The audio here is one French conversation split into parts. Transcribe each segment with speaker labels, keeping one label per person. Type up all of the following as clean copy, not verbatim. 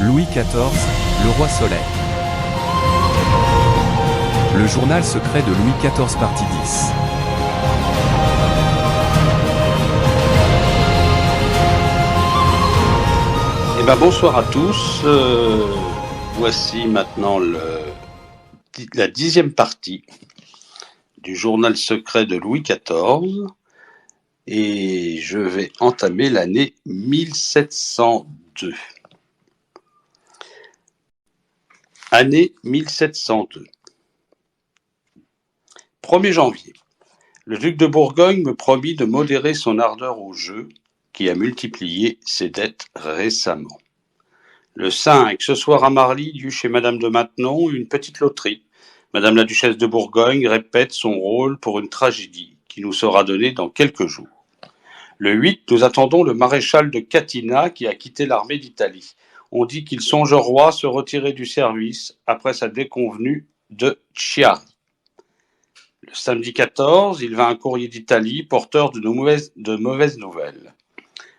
Speaker 1: Louis XIV, le roi Soleil. Le journal secret de Louis XIV partie 10.
Speaker 2: Bonsoir à tous. Voici maintenant la 10e partie du journal secret de Louis XIV et je vais entamer l'année 1702. Année 1702. 1er janvier. Le duc de Bourgogne me promit de modérer son ardeur au jeu, qui a multiplié ses dettes récemment. Le 5, ce soir à Marly, il y eut chez Madame de Maintenon une petite loterie. Madame la duchesse de Bourgogne répète son rôle pour une tragédie qui nous sera donnée dans quelques jours. Le 8, nous attendons le maréchal de Catinat qui a quitté l'armée d'Italie. On dit qu'il songe au roi se retirer du service après sa déconvenue de Chiari. Le samedi 14, il vint un courrier d'Italie porteur de mauvaises nouvelles.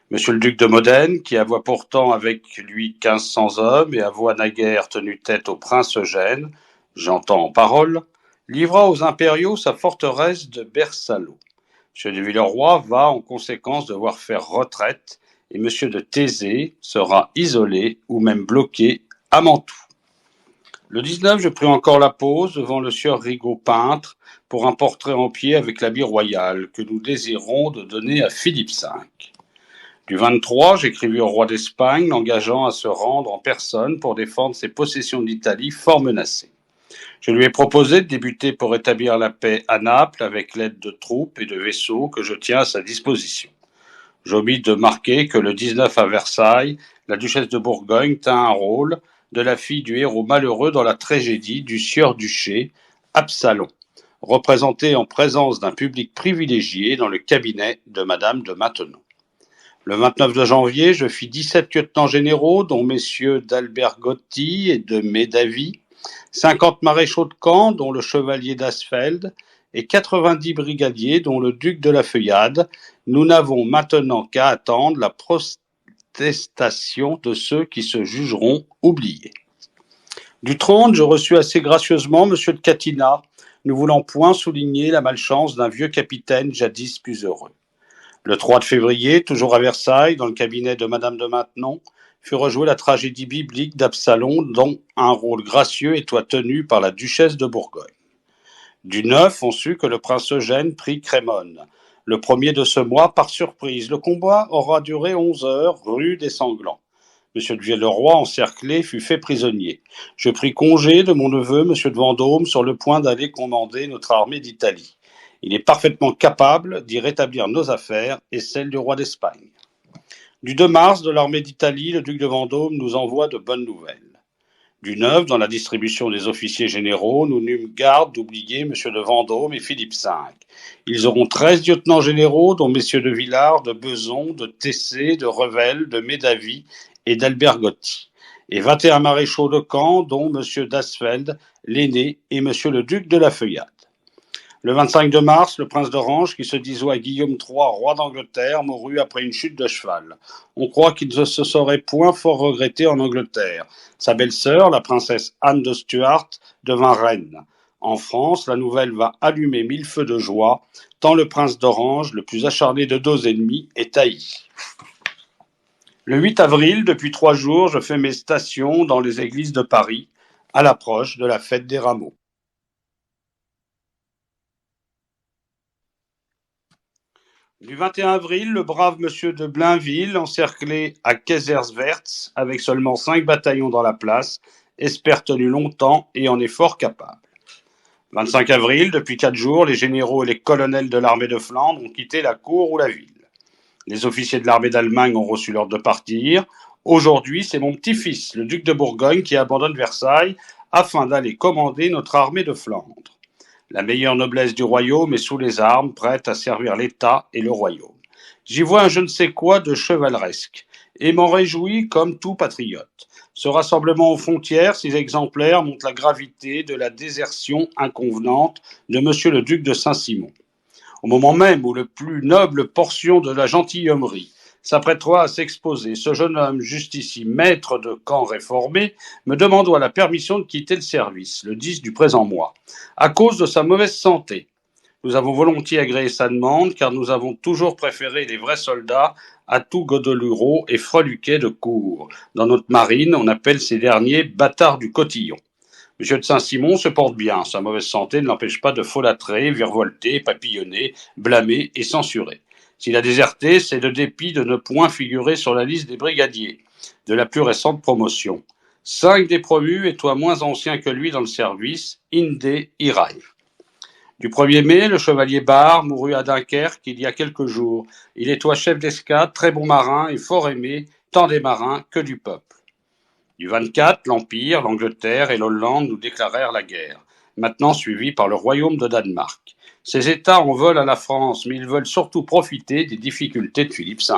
Speaker 2: Monsieur le duc de Modène, qui avoit pourtant avec lui 1500 hommes et avoit naguère tenu tête au prince Eugène, j'entends en parole, livra aux impériaux sa forteresse de Bersalo. M. de Villeroy va en conséquence devoir faire retraite et M. de Thésée sera isolé ou même bloqué à Mantoue. Le 19, je pris encore la pose devant le sieur Rigaud peintre pour un portrait en pied avec l'habit royal que nous désirons de donner à Philippe V. Du 23, j'écrivis au roi d'Espagne l'engageant à se rendre en personne pour défendre ses possessions d'Italie fort menacées. Je lui ai proposé de débuter pour établir la paix à Naples avec l'aide de troupes et de vaisseaux que je tiens à sa disposition. J'omis de marquer que le 19 à Versailles, la duchesse de Bourgogne tint un rôle de la fille du héros malheureux dans la tragédie du sieur Duché, Absalon, représentée en présence d'un public privilégié dans le cabinet de Madame de Maintenon. Le 29 de janvier, je fis 17 lieutenants généraux, dont messieurs d'Albergotti et de Médavy, 50 maréchaux de camp, dont le chevalier d'Asfeld, et 90 brigadiers, dont le duc de la Feuillade. Nous n'avons maintenant qu'à attendre la protestation de ceux qui se jugeront oubliés. Du 30, je reçus assez gracieusement monsieur de Catinat, ne voulant point souligner la malchance d'un vieux capitaine jadis plus heureux. Le 3 de février, toujours à Versailles, dans le cabinet de Madame de Maintenon, fut rejouée la tragédie biblique d'Absalom, dont un rôle gracieux était tenu par la duchesse de Bourgogne. Du 9, on sut que le prince Eugène prit Crémone. Le 1er de ce mois, par surprise, le combat aura duré 11 heures, rude et sanglant. Monsieur de Villeroy, encerclé, fut fait prisonnier. Je pris congé de mon neveu, monsieur de Vendôme, sur le point d'aller commander notre armée d'Italie. Il est parfaitement capable d'y rétablir nos affaires et celles du roi d'Espagne. Du 2 mars, de l'armée d'Italie, le duc de Vendôme nous envoie de bonnes nouvelles. Du 9, dans la distribution des officiers généraux, nous n'eûmes garde d'oublier M. de Vendôme et Philippe V. Ils auront 13 lieutenants généraux, dont messieurs de Villars, de Beson, de Tessé, de Revel, de Médavy et d'Albergotti, et 21 maréchaux de camp, dont M. d'Asfeld, l'aîné, et M. le duc de la Feuillade. Le 25 de mars, le prince d'Orange, qui se disait à Guillaume III, roi d'Angleterre, mourut après une chute de cheval. On croit qu'il ne se serait point fort regretté en Angleterre. Sa belle-sœur, la princesse Anne de Stuart, devint reine. En France, la nouvelle va allumer 1000 feux de joie, tant le prince d'Orange, le plus acharné de nos ennemis, est haï. Le 8 avril, depuis 3 jours, je fais mes stations dans les églises de Paris, à l'approche de la fête des Rameaux. Du 21 avril, le brave monsieur de Blainville, encerclé à Kaiserswerth, avec seulement 5 bataillons dans la place, espère tenu longtemps et en est fort capable. 25 avril, depuis 4 jours, les généraux et les colonels de l'armée de Flandre ont quitté la cour ou la ville. Les officiers de l'armée d'Allemagne ont reçu l'ordre de partir. Aujourd'hui, c'est mon petit-fils, le duc de Bourgogne, qui abandonne Versailles afin d'aller commander notre armée de Flandre. La meilleure noblesse du royaume est sous les armes, prête à servir l'État et le royaume. J'y vois un je ne sais quoi de chevaleresque, et m'en réjouis comme tout patriote. Ce rassemblement aux frontières, ces exemplaires, montrent la gravité de la désertion inconvenante de monsieur le duc de Saint-Simon. Au moment même où le plus noble portion de la gentilhommerie s'apprête-toi à s'exposer. Ce jeune homme, juste ici maître de camp réformé, me demandoit la permission de quitter le service, le 10 du présent mois, à cause de sa mauvaise santé. Nous avons volontiers agréé sa demande, car nous avons toujours préféré les vrais soldats à tout godelureau et freluquet de cour. Dans notre marine, on appelle ces derniers bâtards du cotillon. Monsieur de Saint-Simon se porte bien. Sa mauvaise santé ne l'empêche pas de folâtrer, virevolter, papillonner, blâmer et censurer. S'il a déserté, c'est de dépit de ne point figurer sur la liste des brigadiers de la plus récente promotion. 5 des promus et toi moins ancien que lui dans le service, inde irae. Du 1er mai, le chevalier Barre mourut à Dunkerque il y a quelques jours. Il est toi chef d'escadre, très bon marin et fort aimé, tant des marins que du peuple. Du 24, l'Empire, l'Angleterre et l'Hollande nous déclarèrent la guerre, maintenant suivie par le royaume de Danemark. Ces États en veulent à la France, mais ils veulent surtout profiter des difficultés de Philippe V.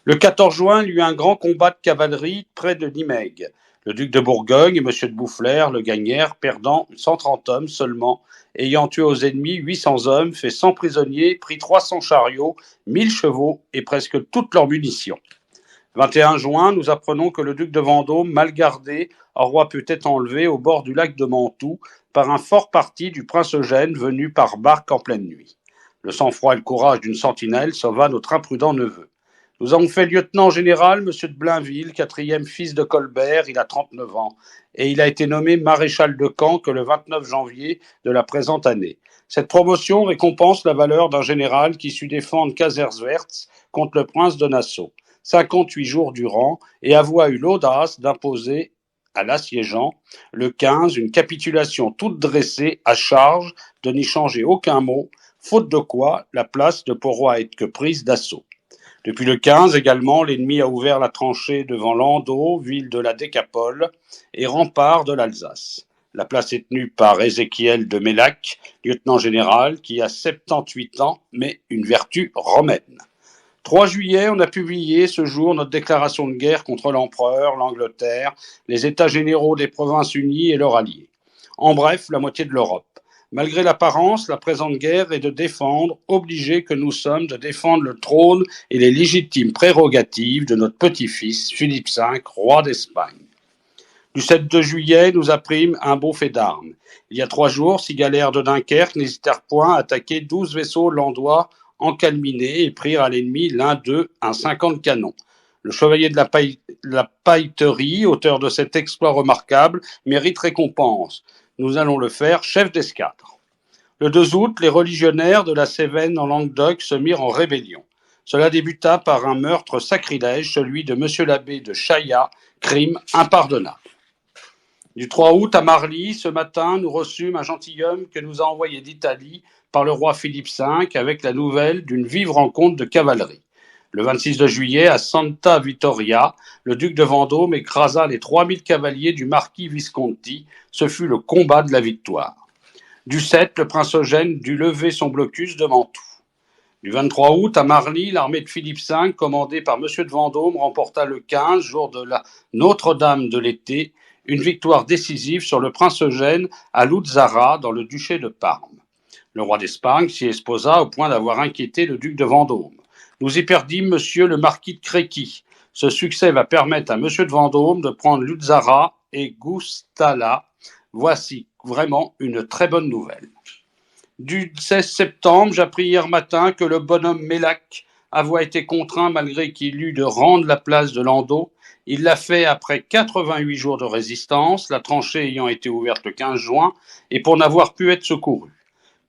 Speaker 2: Le 14 juin, il y eut un grand combat de cavalerie près de Nimègue. Le duc de Bourgogne et M. de Boufflers le gagnèrent, perdant 130 hommes seulement, ayant tué aux ennemis 800 hommes, fait 100 prisonniers, pris 300 chariots, 1000 chevaux et presque toutes leurs munitions. 21 juin, nous apprenons que le duc de Vendôme, mal gardé, aura pu être enlevé au bord du lac de Mantoue par un fort parti du prince Eugène venu par barque en pleine nuit. Le sang-froid et le courage d'une sentinelle sauva notre imprudent neveu. Nous avons fait lieutenant général M. de Blainville, 4e fils de Colbert, il a 39 ans, et il a été nommé maréchal de camp que le 29 janvier de la présente année. Cette promotion récompense la valeur d'un général qui sut défendre Kaiserswerth contre le prince de Nassau, 58 jours durant, et avoua eu l'audace d'imposer à l'assiégeant, le 15, une capitulation toute dressée à charge de n'y changer aucun mot, faute de quoi la place ne pourra être que prise d'assaut. Depuis le 15 également, l'ennemi a ouvert la tranchée devant Landau, ville de la Décapole, et rempart de l'Alsace. La place est tenue par Ézéchiel de Mélac, lieutenant général, qui a 78 ans, mais une vertu romaine. 3 juillet, on a publié ce jour notre déclaration de guerre contre l'empereur, l'Angleterre, les États généraux des provinces unies et leurs alliés. En bref, la moitié de l'Europe. Malgré l'apparence, la présente guerre est de défendre, obligés que nous sommes de défendre le trône et les légitimes prérogatives de notre petit-fils, Philippe V, roi d'Espagne. Du 7 juillet, nous apprîmes un beau fait d'armes. Il y a 3 jours, 6 galères de Dunkerque n'hésitèrent point à attaquer 12 vaisseaux landois encalminés et prirent à l'ennemi l'un d'eux un 50 canons. Le chevalier de la Pailleterie, auteur de cet exploit remarquable, mérite récompense. Nous allons le faire chef d'escadre. Le 2 août, les religionnaires de la Cévennes en Languedoc se mirent en rébellion. Cela débuta par un meurtre sacrilège, celui de M. l'abbé de Chaillat, crime impardonnable. Du 3 août à Marly, ce matin, nous reçûmes un gentilhomme que nous a envoyé d'Italie par le roi Philippe V avec la nouvelle d'une vive rencontre de cavalerie. Le 26 juillet, à Santa Vittoria, le duc de Vendôme écrasa les 3000 cavaliers du marquis Visconti. Ce fut le combat de la victoire. Du 7, le prince Eugène dut lever son blocus de Mantoue. Du 23 août, à Marly, l'armée de Philippe V, commandée par M. de Vendôme, remporta le 15, jour de la Notre-Dame de l'été, une victoire décisive sur le prince Eugène à Luzzara, dans le duché de Parme. Le roi d'Espagne s'y exposa au point d'avoir inquiété le duc de Vendôme. Nous y perdîmes monsieur le marquis de Créqui. Ce succès va permettre à monsieur de Vendôme de prendre Luzzara et Guastalla. Voici vraiment une très bonne nouvelle. Du 16 septembre, j'appris hier matin que le bonhomme Mélac avait été contraint, malgré qu'il eût de rendre la place de Landau. Il l'a fait après 88 jours de résistance, la tranchée ayant été ouverte le 15 juin, et pour n'avoir pu être secouru.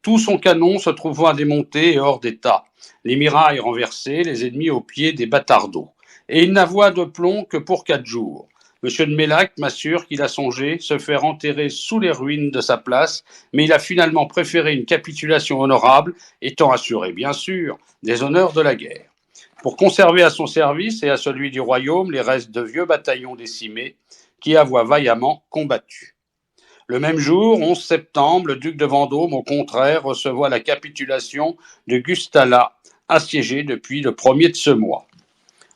Speaker 2: Tout son canon se trouvant à démonter et hors d'état. Les mirailles renversées, les ennemis au pied des bâtardeaux. Et il n'avoua de plomb que pour 4 jours. Monsieur de Mélac m'assure qu'il a songé se faire enterrer sous les ruines de sa place, mais il a finalement préféré une capitulation honorable, étant assuré, bien sûr, des honneurs de la guerre. Pour conserver à son service et à celui du royaume les restes de vieux bataillons décimés qui avoient vaillamment combattu. Le même jour, 11 septembre, le duc de Vendôme, au contraire, recevoit la capitulation de Guastalla, assiégé depuis le 1er de ce mois.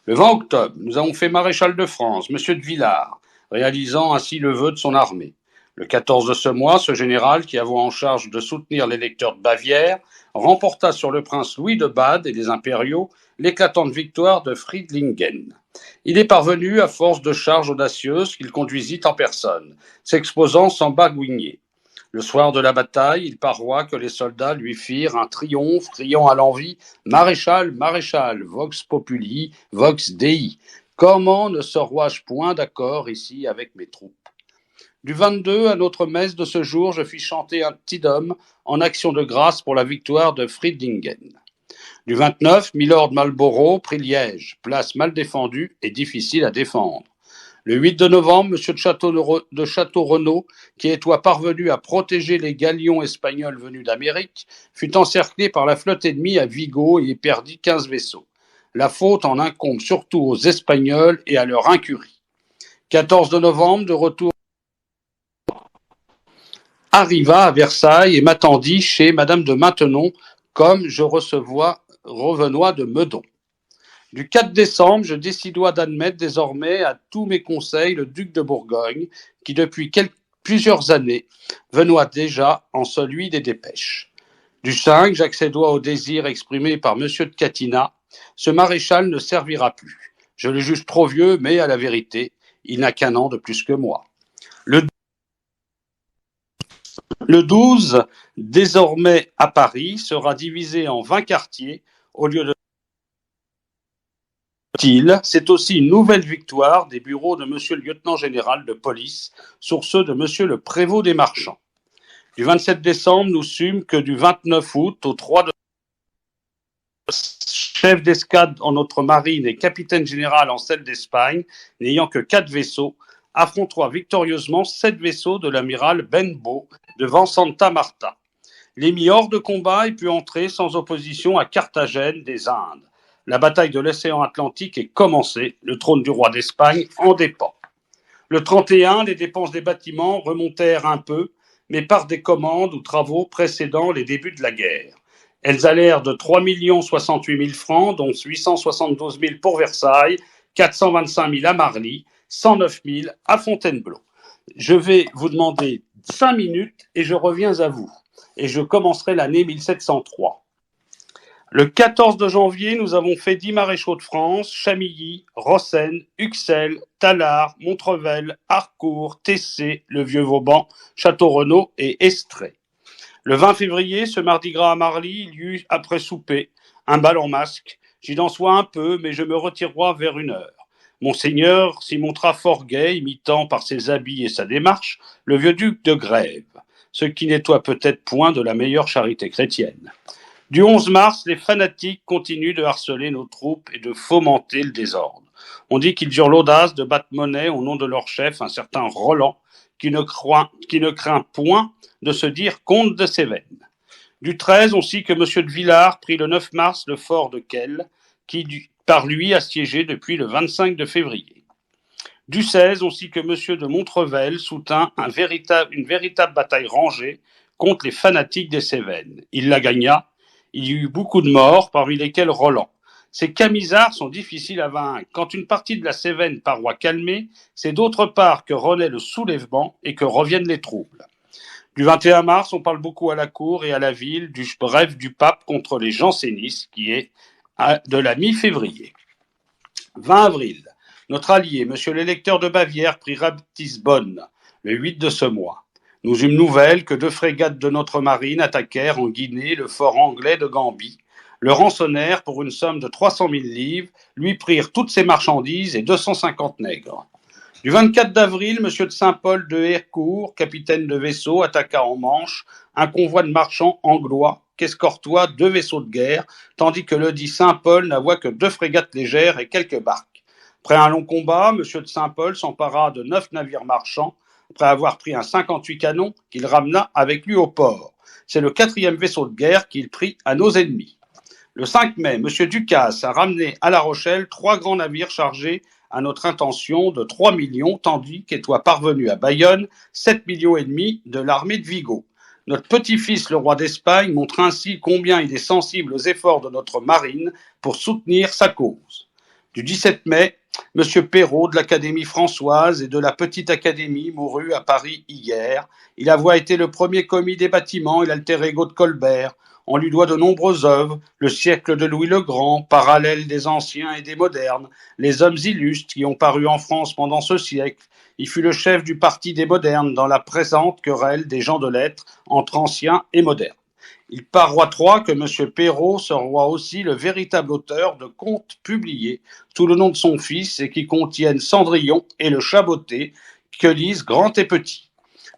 Speaker 2: Le 20 octobre, nous avons fait maréchal de France, M. de Villars, réalisant ainsi le vœu de son armée. Le 14 de ce mois, ce général, qui avait en charge de soutenir l'électeur de Bavière, remporta sur le prince Louis de Bade et les impériaux l'éclatante victoire de Friedlingen. Il est parvenu à force de charges audacieuses qu'il conduisit en personne, s'exposant sans barguigner. Le soir de la bataille, il paroit que les soldats lui firent un triomphe, criant à l'envi « Maréchal, maréchal, vox populi, vox Dei ». Comment ne serois-je point d'accord ici avec mes troupes? Du 22 à notre messe de ce jour, je fis chanter un Te Deum en action de grâce pour la victoire de Friedlingen. Du 29, Milord Marlborough prit Liège, place mal défendue et difficile à défendre. Le 8 de novembre, M. de Château-Renaud, qui était parvenu à protéger les galions espagnols venus d'Amérique, fut encerclé par la flotte ennemie à Vigo et y perdit 15 vaisseaux. La faute en incombe surtout aux Espagnols et à leur incurie. 14 de novembre, de retour, arriva à Versailles et m'attendit chez Madame de Maintenon, comme je revenois de Meudon. Du 4 décembre, je décidois d'admettre désormais à tous mes conseils le duc de Bourgogne, qui depuis plusieurs années venoit déjà en celui des dépêches. Du 5, j'accédois au désir exprimé par M. de Catinat. Ce maréchal ne servira plus. Je le juge trop vieux, mais à la vérité, il n'a qu'un an de plus que moi. Le 12, désormais à Paris, sera divisé en 20 quartiers au lieu de c'est aussi une nouvelle victoire des bureaux de monsieur le lieutenant-général de police sur ceux de monsieur le prévôt des marchands. Du 27 décembre, nous sûmes que du 29 août au 3 de chef d'escadre en notre marine et capitaine général en celle d'Espagne, n'ayant que 4 vaisseaux, affrontera victorieusement 7 vaisseaux de l'amiral Benbow devant Santa Marta. Les mis hors de combat et put entrer sans opposition à Carthagène des Indes. La bataille de l'océan Atlantique est commencée, le trône du roi d'Espagne en dépend. Le 31, les dépenses des bâtiments remontèrent un peu, mais par des commandes ou travaux précédant les débuts de la guerre. Elles allèrent de 3 068 000 francs, dont 872 000 pour Versailles, 425 000 à Marly, 109 000 à Fontainebleau. Je vais vous demander 5 minutes et je reviens à vous. Et je commencerai l'année 1703. Le 14 de janvier, nous avons fait 10 maréchaux de France, Chamilly, Rossens, Uxelles, Tallard, Montrevel, Harcourt, Tessé, le Vieux-Vauban, Château-Renaud et Estrée. Le 20 février, ce mardi gras à Marly, il y eut, après souper, un bal en masque. J'y dansois un peu, mais je me retirerai vers 1h. Monseigneur s'y montra fort gai, imitant par ses habits et sa démarche le vieux duc de Grève, ce qui nettoie peut-être point de la meilleure charité chrétienne. Du 11 mars, les fanatiques continuent de harceler nos troupes et de fomenter le désordre. On dit qu'ils eurent l'audace de battre monnaie au nom de leur chef, un certain Roland, qui ne craint point de se dire comte de Cévennes. Du 13, on sait que M. de Villars prit le 9 mars le fort de Quelle, qui par lui assiégé depuis le 25 de février. Du 16, on sait que M. de Montrevel soutint une véritable bataille rangée contre les fanatiques des Cévennes. Il la gagna. Il y eut beaucoup de morts, parmi lesquels Roland. Ces camisards sont difficiles à vaincre. Quand une partie de la Cévenne paroît calmée, c'est d'autre part que renaît le soulèvement et que reviennent les troubles. Du 21 mars, on parle beaucoup à la cour et à la ville du bref du pape contre les jansénistes, qui est de la mi-février. 20 avril, notre allié, monsieur l'électeur de Bavière, prit Ratisbonne, le 8 de ce mois. Nous eûmes nouvelle que 2 frégates de notre marine attaquèrent en Guinée le fort anglais de Gambie. Le rançonnèrent pour une somme de 300 000 livres, lui prirent toutes ses marchandises et 250 nègres. Du 24 d'avril, M. de Saint-Paul de Hercourt, capitaine de vaisseau, attaqua en Manche un convoi de marchands anglois qu'escortoient 2 vaisseaux de guerre, tandis que le dit Saint-Paul n'avoit que 2 frégates légères et quelques barques. Après un long combat, M. de Saint-Paul s'empara de 9 navires marchands, après avoir pris un 58 canons qu'il ramena avec lui au port. C'est le 4e vaisseau de guerre qu'il prit à nos ennemis. Le 5 mai, M. Ducasse a ramené à La Rochelle 3 grands navires chargés à notre intention de 3 millions, tandis qu'étaient parvenus à Bayonne 7 millions et demi de l'armée de Vigo. Notre petit-fils, le roi d'Espagne, montre ainsi combien il est sensible aux efforts de notre marine pour soutenir sa cause. Du 17 mai, M. Perrault de l'Académie Françoise et de la Petite Académie mourut à Paris hier. Il avoit été le premier commis des bâtiments et l'alter ego de Colbert. On lui doit de nombreuses œuvres, le siècle de Louis le Grand, parallèle des anciens et des modernes, les hommes illustres qui ont paru en France pendant ce siècle. Il fut le chef du parti des modernes dans la présente querelle des gens de lettres entre anciens et modernes. Il paroîtra que M. Perrault sera aussi le véritable auteur de contes publiés sous le nom de son fils et qui contiennent Cendrillon et le Chaboté, que lisent grand et petit.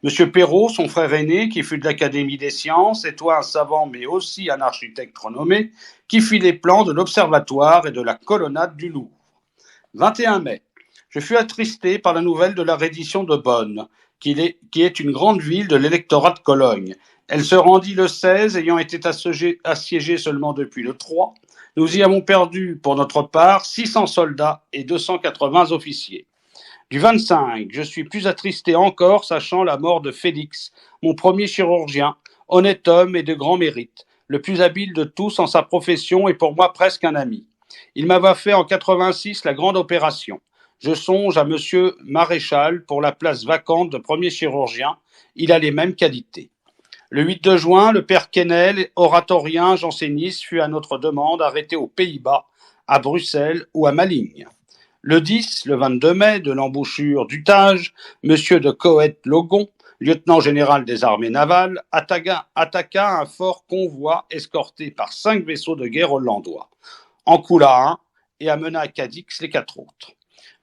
Speaker 2: M. Perrault, son frère aîné, qui fut de l'Académie des sciences, et toi un savant mais aussi un architecte renommé, qui fit les plans de l'Observatoire et de la colonnade du Louvre. 21 mai. Je fus attristé par la nouvelle de la reddition de Bonn, qui est une grande ville de l'électorat de Cologne. Elle se rendit le 16, ayant été assiégée seulement depuis le 3. Nous y avons perdu, pour notre part, 600 soldats et 280 officiers. Du 25, je suis plus attristé encore, sachant la mort de Félix, mon premier chirurgien, honnête homme et de grand mérite, le plus habile de tous en sa profession et pour moi presque un ami. Il m'avait fait en 86 la grande opération. Je songe à monsieur Maréchal pour la place vacante de premier chirurgien. Il a les mêmes qualités. Le 8 de juin, le père Quesnel, oratorien, janséniste, fut à notre demande arrêté aux Pays-Bas, à Bruxelles ou à Malines. Le 10, le 22 mai, de l'embouchure du Tage, M. de Coët-Logon, lieutenant général des armées navales, attaqua un fort convoi escorté par 5 vaisseaux de guerre hollandois, en coula un et amena à Cadix les 4 autres.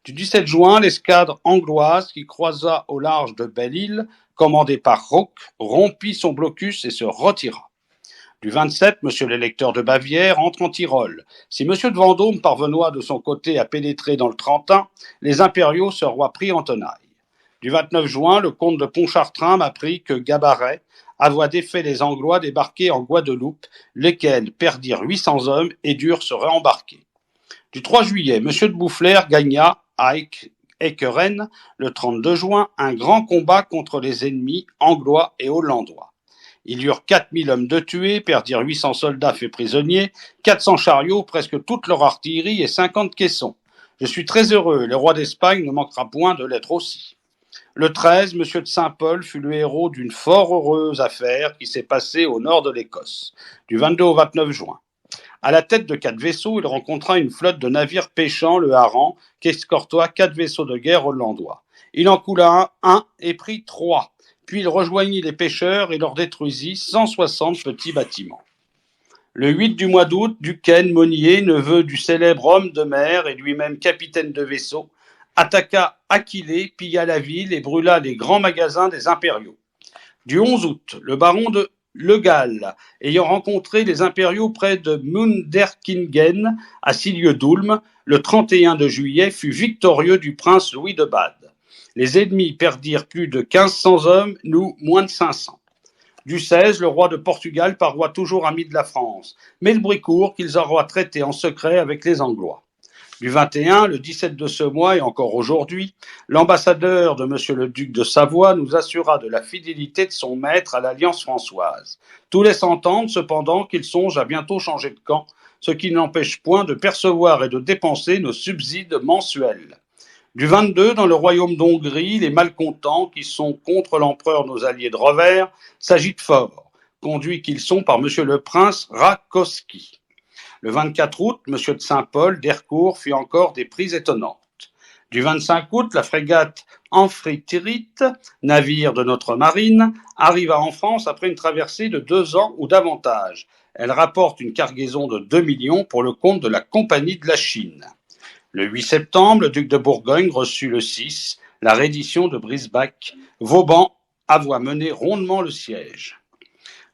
Speaker 2: Du 17 juin, l'escadre angloise qui croisa au large de Belle-Île, commandée par Rocque, rompit son blocus et se retira. Du 27, M. l'électeur de Bavière entre en Tyrol. Si M. de Vendôme parvenoit de son côté à pénétrer dans le Trentin, les impériaux seront pris en tenaille. Du 29 juin, le comte de Pontchartrain m'apprit que Gabaret avait défait les Anglois débarqués en Guadeloupe, lesquels perdirent 800 hommes et durent se réembarquer. Du 3 juillet, M. de Boufflers gagna à Ekeren, le 32 juin, un grand combat contre les ennemis anglois et hollandois. Ils eurent 4000 hommes de tués, perdirent 800 soldats faits prisonniers, 400 chariots, presque toute leur artillerie et 50 caissons. Je suis très heureux, le roi d'Espagne ne manquera point de l'être aussi. Le 13, M. de Saint-Paul fut le héros d'une fort heureuse affaire qui s'est passée au nord de l'Écosse, du 22 au 29 juin. À la tête de 4 vaisseaux, il rencontra une flotte de navires pêchant le hareng qu'escorta 4 vaisseaux de guerre hollandois. Il en coula un et prit 3. Puis il rejoignit les pêcheurs et leur détruisit 160 petits bâtiments. Le 8 du mois d'août, Duquesne Monnier, neveu du célèbre homme de mer et lui-même capitaine de vaisseau, attaqua Aquilée, pilla la ville et brûla les grands magasins des impériaux. Du 11 août, le baron de Le Gall, ayant rencontré les impériaux près de Munderkingen, à 6 lieues d'Ulm, le 31 de juillet, fut victorieux du prince Louis de Bade. Les ennemis perdirent plus de 1500 hommes, nous moins de 500. Du 16, le roi de Portugal paroit toujours ami de la France, mais le bruit court qu'ils auront traité en secret avec les Anglois. Du 21, le 17 de ce mois et encore aujourd'hui, l'ambassadeur de M. le duc de Savoie nous assura de la fidélité de son maître à l'Alliance françoise. Tout laisse entendre cependant qu'il songe à bientôt changer de camp, ce qui n'empêche point de percevoir et de dépenser nos subsides mensuels. Du 22, dans le royaume d'Hongrie, les malcontents, qui sont contre l'empereur nos alliés de revers, s'agitent fort, conduits qu'ils sont par M. le prince Rákóczi. Le 24 août, M. de Saint-Paul d'Hercourt fit encore des prises étonnantes. Du 25 août, la frégate Amphitrite, navire de notre marine, arriva en France après une traversée de 2 ans ou davantage. Elle rapporte une cargaison de 2 millions pour le compte de la Compagnie de la Chine. Le 8 septembre, le duc de Bourgogne reçut le 6, la reddition de Brisbach. Vauban avoit mené rondement le siège.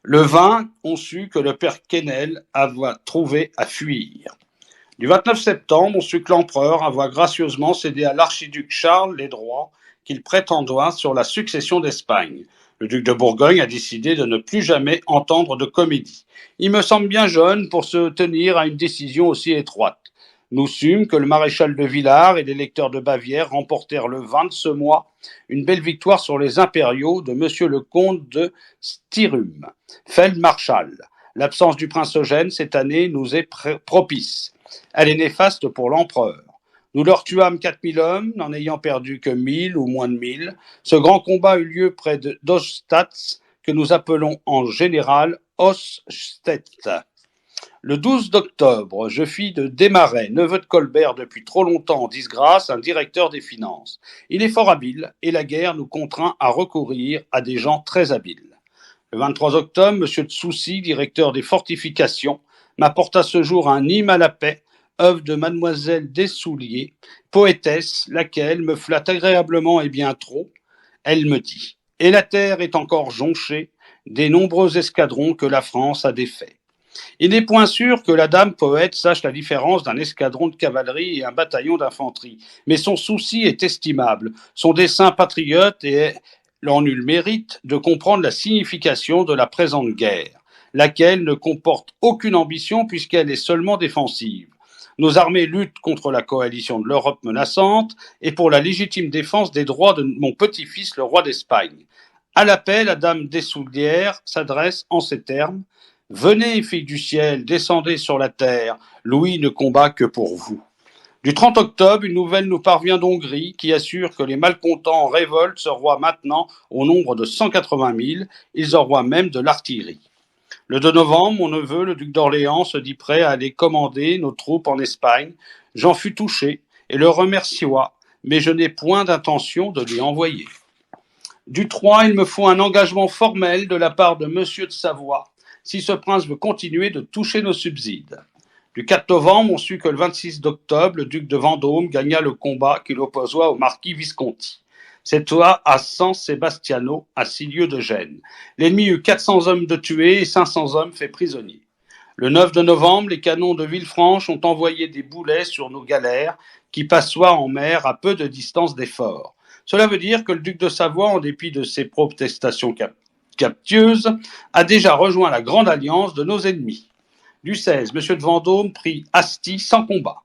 Speaker 2: Le 20, on sut que le père Quesnel avoit trouvé à fuir. Du 29 septembre, on sut que l'empereur avoit gracieusement cédé à l'archiduc Charles les droits qu'il prétendoit sur la succession d'Espagne. Le duc de Bourgogne a décidé de ne plus jamais entendre de comédie. Il me semble bien jeune pour se tenir à une décision aussi étroite. Nous sûmes que le maréchal de Villars et l'électeur de Bavière remportèrent le 20 de ce mois une belle victoire sur les impériaux de M. le comte de Styrum, Feldmarschall. L'absence du prince Eugène cette année nous est propice. Elle est néfaste pour l'empereur. Nous leur tuâmes 4000 hommes, n'en ayant perdu que 1000 ou moins de 1000. Ce grand combat eut lieu près d'Ostaz, que nous appelons en général Ostett. Le 12 d'octobre, je fis de Desmarais, neveu de Colbert depuis trop longtemps en disgrâce, un directeur des finances. Il est fort habile et la guerre nous contraint à recourir à des gens très habiles. Le 23 octobre, M. de Soucy, directeur des fortifications, m'apporte à ce jour un hymne à la paix, œuvre de Mademoiselle Dessouliers, poétesse, laquelle me flatte agréablement et bien trop. Elle me dit « Et la terre est encore jonchée des nombreux escadrons que la France a défaits. » Il n'est point sûr que la dame poète sache la différence d'un escadron de cavalerie et un bataillon d'infanterie, mais son souci est estimable, son dessein patriote et elle en eut le mérite de comprendre la signification de la présente guerre, laquelle ne comporte aucune ambition puisqu'elle est seulement défensive. Nos armées luttent contre la coalition de l'Europe menaçante et pour la légitime défense des droits de mon petit-fils, le roi d'Espagne. À l'appel, la dame Dessoulières s'adresse en ces termes. Venez, filles du ciel, descendez sur la terre, Louis ne combat que pour vous. Du 30 octobre, une nouvelle nous parvient d'Hongrie qui assure que les malcontents en révolte se roient maintenant au nombre de 180 000, ils envoient même de l'artillerie. Le 2 novembre, mon neveu, le duc d'Orléans, se dit prêt à aller commander nos troupes en Espagne. J'en fus touché et le remercia, mais je n'ai point d'intention de lui envoyer. Du 3, il me faut un engagement formel de la part de Monsieur de Savoie, si ce prince veut continuer de toucher nos subsides. Du 4 novembre, on sut que le 26 d'octobre, le duc de Vendôme gagna le combat qu'il opposa au marquis Visconti. Cette fois à San Sebastiano, à 6 lieues de Gênes. L'ennemi eut 400 hommes de tués et 500 hommes faits prisonniers. Le 9 de novembre, les canons de Villefranche ont envoyé des boulets sur nos galères qui passoient en mer à peu de distance des forts. Cela veut dire que le duc de Savoie, en dépit de ses protestations captieuses, a déjà rejoint la grande alliance de nos ennemis. Du 16, M. de Vendôme prit Asti sans combat.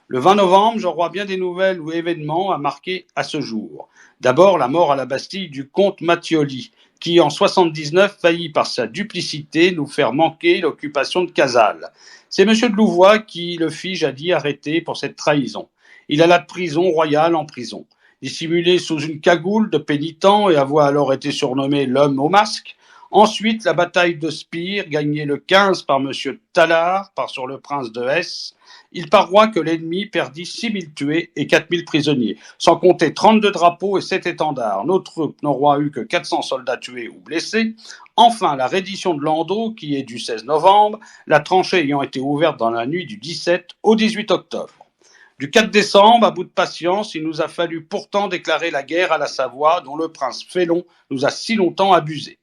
Speaker 2: Le 20 novembre, j'en vois bien des nouvelles ou événements à marquer à ce jour. D'abord, la mort à la Bastille du comte Matthioli, qui en 79 faillit par sa duplicité nous faire manquer l'occupation de Casales. C'est M. de Louvois qui le fit jadis arrêter pour cette trahison. Il alla de prison royale en prison. Dissimulé sous une cagoule de pénitent et avoir alors été surnommé l'homme au masque. Ensuite, la bataille de Spire, gagnée le 15 par M. Tallard, sur le prince de Hesse. Il paroit que l'ennemi perdit 6 000 tués et 4 000 prisonniers, sans compter 32 drapeaux et 7 étendards. Nos troupes n'auront eu que 400 soldats tués ou blessés. Enfin, la reddition de Landau, qui est du 16 novembre, la tranchée ayant été ouverte dans la nuit du 17 au 18 octobre. Du 4 décembre, à bout de patience, il nous a fallu pourtant déclarer la guerre à la Savoie, dont le prince Félon nous a si longtemps abusés.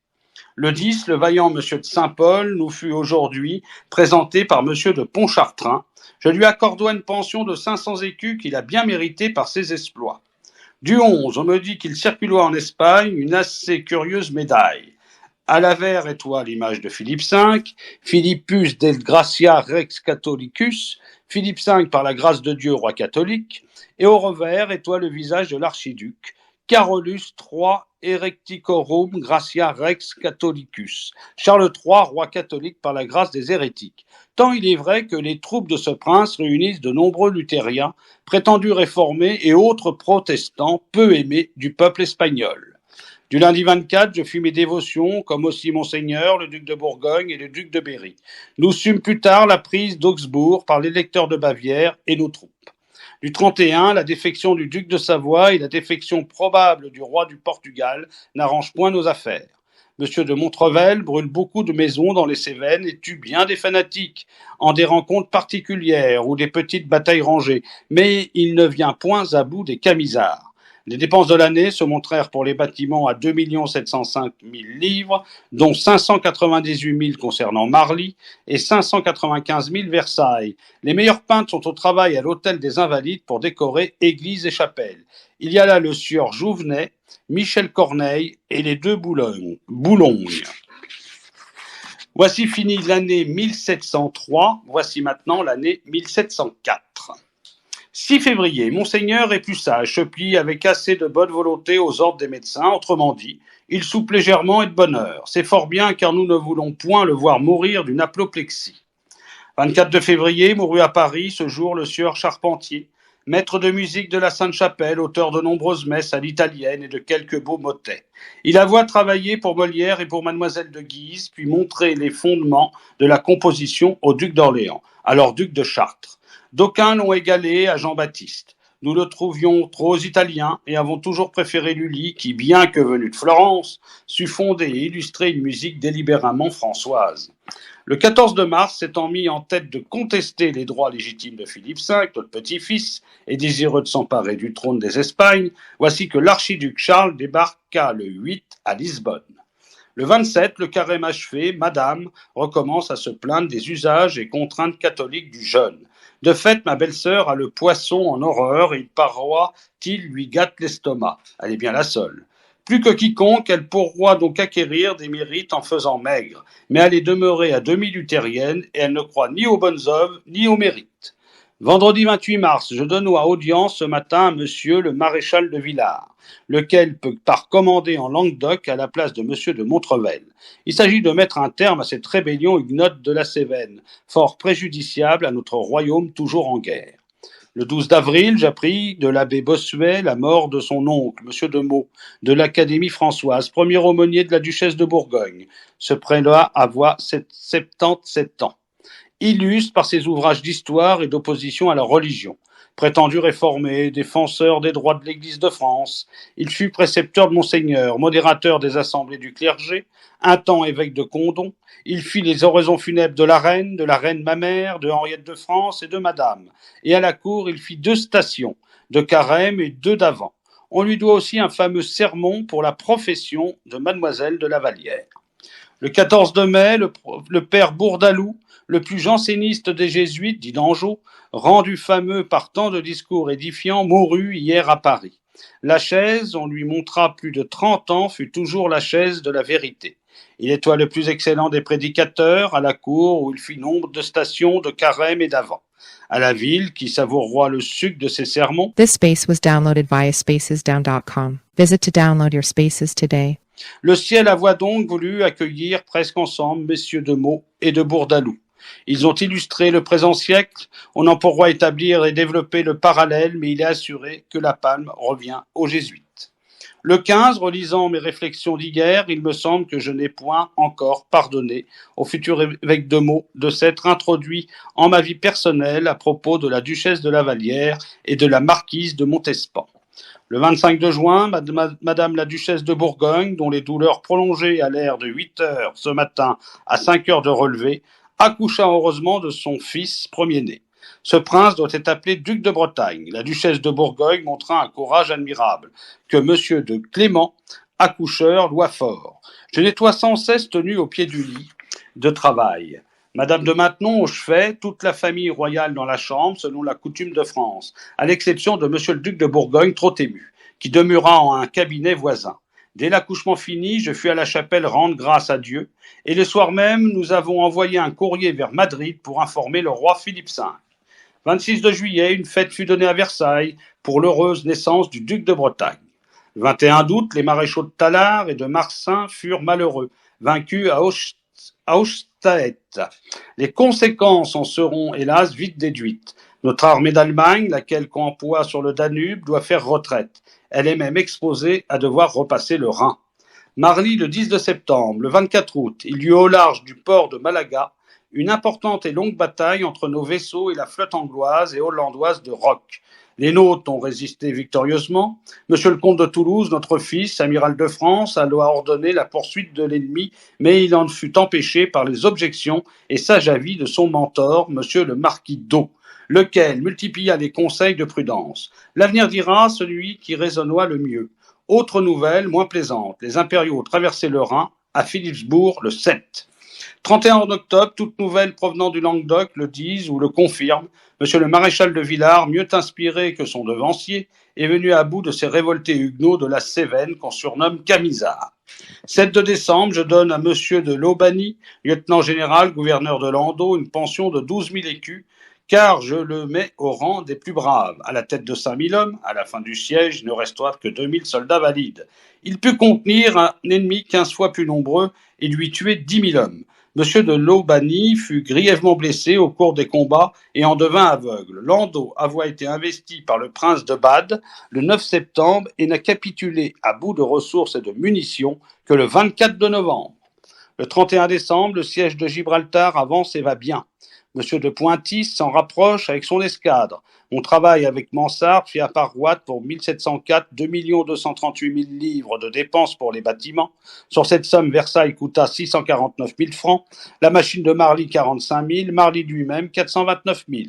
Speaker 2: Le 10, le vaillant M. de Saint-Paul nous fut aujourd'hui présenté par M. de Pontchartrain. Je lui accordois une pension de 500 écus qu'il a bien méritée par ses exploits. Du 11, on me dit qu'il circuloit en Espagne une assez curieuse médaille. À l'avers étoile l'image de Philippe V, Philippus del Gratia Rex Catholicus, Philippe V par la grâce de Dieu, roi catholique, et au revers étoile le visage de l'archiduc, Carolus III Erecticorum Gratia Rex Catholicus, Charles III, roi catholique par la grâce des hérétiques. Tant il est vrai que les troupes de ce prince réunissent de nombreux luthériens, prétendus réformés et autres protestants peu aimés du peuple espagnol. Du lundi 24, je fis mes dévotions, comme aussi Monseigneur, le duc de Bourgogne et le duc de Berry. Nous sûmes plus tard la prise d'Augsbourg par l'électeur de Bavière et nos troupes. Du 31, la défection du duc de Savoie et la défection probable du roi du Portugal n'arrangent point nos affaires. Monsieur de Montrevel brûle beaucoup de maisons dans les Cévennes et tue bien des fanatiques, en des rencontres particulières ou des petites batailles rangées, mais il ne vient point à bout des camisards. Les dépenses de l'année se montrèrent pour les bâtiments à 2 705 000 livres, dont 598 000 concernant Marly et 595 000 Versailles. Les meilleurs peintres sont au travail à l'hôtel des Invalides pour décorer églises et chapelles. Il y a là le sieur Jouvenet, Michel Corneille et les deux Boulognes. Voici fini l'année 1703, voici maintenant l'année 1704. 6 février, Monseigneur est plus sage, se plie avec assez de bonne volonté aux ordres des médecins, autrement dit, il soupe légèrement et de bonne heure. C'est fort bien car nous ne voulons point le voir mourir d'une apoplexie. 24 de février, mourut à Paris ce jour le sieur Charpentier, Maître de musique de la Sainte-Chapelle, auteur de nombreuses messes à l'italienne et de quelques beaux motets. Il avoua travailler pour Molière et pour Mademoiselle de Guise, puis montrer les fondements de la composition au duc d'Orléans, alors duc de Chartres. D'aucuns l'ont égalé à Jean-Baptiste. Nous le trouvions trop italien et avons toujours préféré Lully qui, bien que venu de Florence, sut fonder et illustrer une musique délibérément françoise. Le 14 de mars, s'étant mis en tête de contester les droits légitimes de Philippe V, notre petit-fils, et désireux de s'emparer du trône des Espagnes, voici que l'archiduc Charles débarqua le 8 à Lisbonne. Le 27, le carême achevé, Madame recommence à se plaindre des usages et contraintes catholiques du jeûne. De fait, ma belle-sœur a le poisson en horreur et il lui gâte l'estomac. Elle est bien la seule. Plus que quiconque, elle pourra donc acquérir des mérites en faisant maigre, mais elle est demeurée à demi-luthérienne et elle ne croit ni aux bonnes œuvres ni aux mérites. Vendredi 28 mars, je donne audience ce matin à monsieur le maréchal de Villars, lequel peut par commander en Languedoc à la place de monsieur de Montrevel. Il s'agit de mettre un terme à cette rébellion huguenote de la Cévennes, fort préjudiciable à notre royaume toujours en guerre. Le 12 d'avril, j'appris de l'abbé Bossuet la mort de son oncle, M. de Meaux, de l'Académie françoise, premier aumônier de la duchesse de Bourgogne. Ce prélat avoit 77 ans. Illustre par ses ouvrages d'histoire et d'opposition à la religion. Prétendu réformé, défenseur des droits de l'Église de France, il fut précepteur de Monseigneur, modérateur des assemblées du clergé, un temps évêque de Condom. Il fit les oraisons funèbres de la reine ma mère, de Henriette de France et de Madame. Et à la cour, il fit 2 stations, de carême et 2 d'avant. On lui doit aussi un fameux sermon pour la profession de Mademoiselle de la Vallière. Le 14 de mai, le père Bourdaloue, le plus janséniste des jésuites, dit d'Anjou, rendu fameux par tant de discours édifiants, mourut hier à Paris. La chaise, on lui montra plus de 30 ans, fut toujours la chaise de la vérité. Il est le plus excellent des prédicateurs, à la cour où il fit nombre de stations, de carême et d'avant. À la ville, qui savoura le suc de ses sermons.
Speaker 3: This space was downloaded via spacesdown.com. Visit to download your spaces today.
Speaker 2: Le ciel avoit donc voulu accueillir presque ensemble messieurs de Meaux et de Bourdaloue. Ils ont illustré le présent siècle, on en pourra établir et développer le parallèle, mais il est assuré que la palme revient aux jésuites. Le 15, relisant mes réflexions d'hier, il me semble que je n'ai point encore pardonné au futur évêque de Meaux de s'être introduit en ma vie personnelle à propos de la duchesse de la Vallière et de la marquise de Montespan. Le 25 de juin, Madame la duchesse de Bourgogne, dont les douleurs prolongées allèrent de 8 heures ce matin à 5 heures de relevée, accoucha heureusement de son fils premier-né. Ce prince doit être appelé duc de Bretagne. La duchesse de Bourgogne montra un courage admirable, que monsieur de Clément, accoucheur, loua fort. Je nettoie sans cesse tenu au pied du lit de travail. Madame de Maintenon au chevet, toute la famille royale dans la chambre, selon la coutume de France, à l'exception de monsieur le duc de Bourgogne, trop ému, qui demeura en un cabinet voisin. Dès l'accouchement fini, je fus à la chapelle rendre grâce à Dieu, et le soir même, nous avons envoyé un courrier vers Madrid pour informer le roi Philippe V. 26 de juillet, une fête fut donnée à Versailles pour l'heureuse naissance du duc de Bretagne. 21 d'août, les maréchaux de Tallard et de Marsin furent malheureux, vaincus à Austerlitz. Les conséquences en seront, hélas, vite déduites. Notre armée d'Allemagne, laquelle campoie sur le Danube, doit faire retraite. Elle est même exposée à devoir repasser le Rhin. Marly, le 10 de septembre, le 24 août, il y eut au large du port de Malaga une importante et longue bataille entre nos vaisseaux et la flotte angloise et hollandoise de Roques. Les nôtres ont résisté victorieusement. Monsieur le comte de Toulouse, notre fils, amiral de France, a ordonné la poursuite de l'ennemi, mais il en fut empêché par les objections et sages avis de son mentor, monsieur le marquis d'O, lequel multiplia les conseils de prudence. L'avenir dira celui qui raisonnera le mieux. Autre nouvelle, moins plaisante, les impériaux traversaient le Rhin à Philipsbourg le 7. 31 octobre, toute nouvelle provenant du Languedoc le disent ou le confirment. Monsieur le maréchal de Villars, mieux inspiré que son devancier, est venu à bout de ces révoltés huguenots de la Cévennes qu'on surnomme Camisards. 7 de décembre, je donne à monsieur de Laubany, lieutenant général, gouverneur de Landau, une pension de 12 000 écus, car je le mets au rang des plus braves. À la tête de 5 000 hommes, à la fin du siège, il ne restera que 2 000 soldats valides. Il put contenir un ennemi 15 fois plus nombreux et lui tuer 10 000 hommes. Monsieur de Lobany fut grièvement blessé au cours des combats et en devint aveugle. Landau avoua été investi par le prince de Bade le 9 septembre et n'a capitulé à bout de ressources et de munitions que le 24 de novembre. Le 31 décembre, le siège de Gibraltar avance et va bien. Monsieur de Pointys s'en rapproche avec son escadre. Mon travail avec Mansart fit à part Watt pour 1704 2 238 000 livres de dépenses pour les bâtiments. Sur cette somme, Versailles coûta 649 000 francs, la machine de Marly 45 000, Marly lui-même 429 000.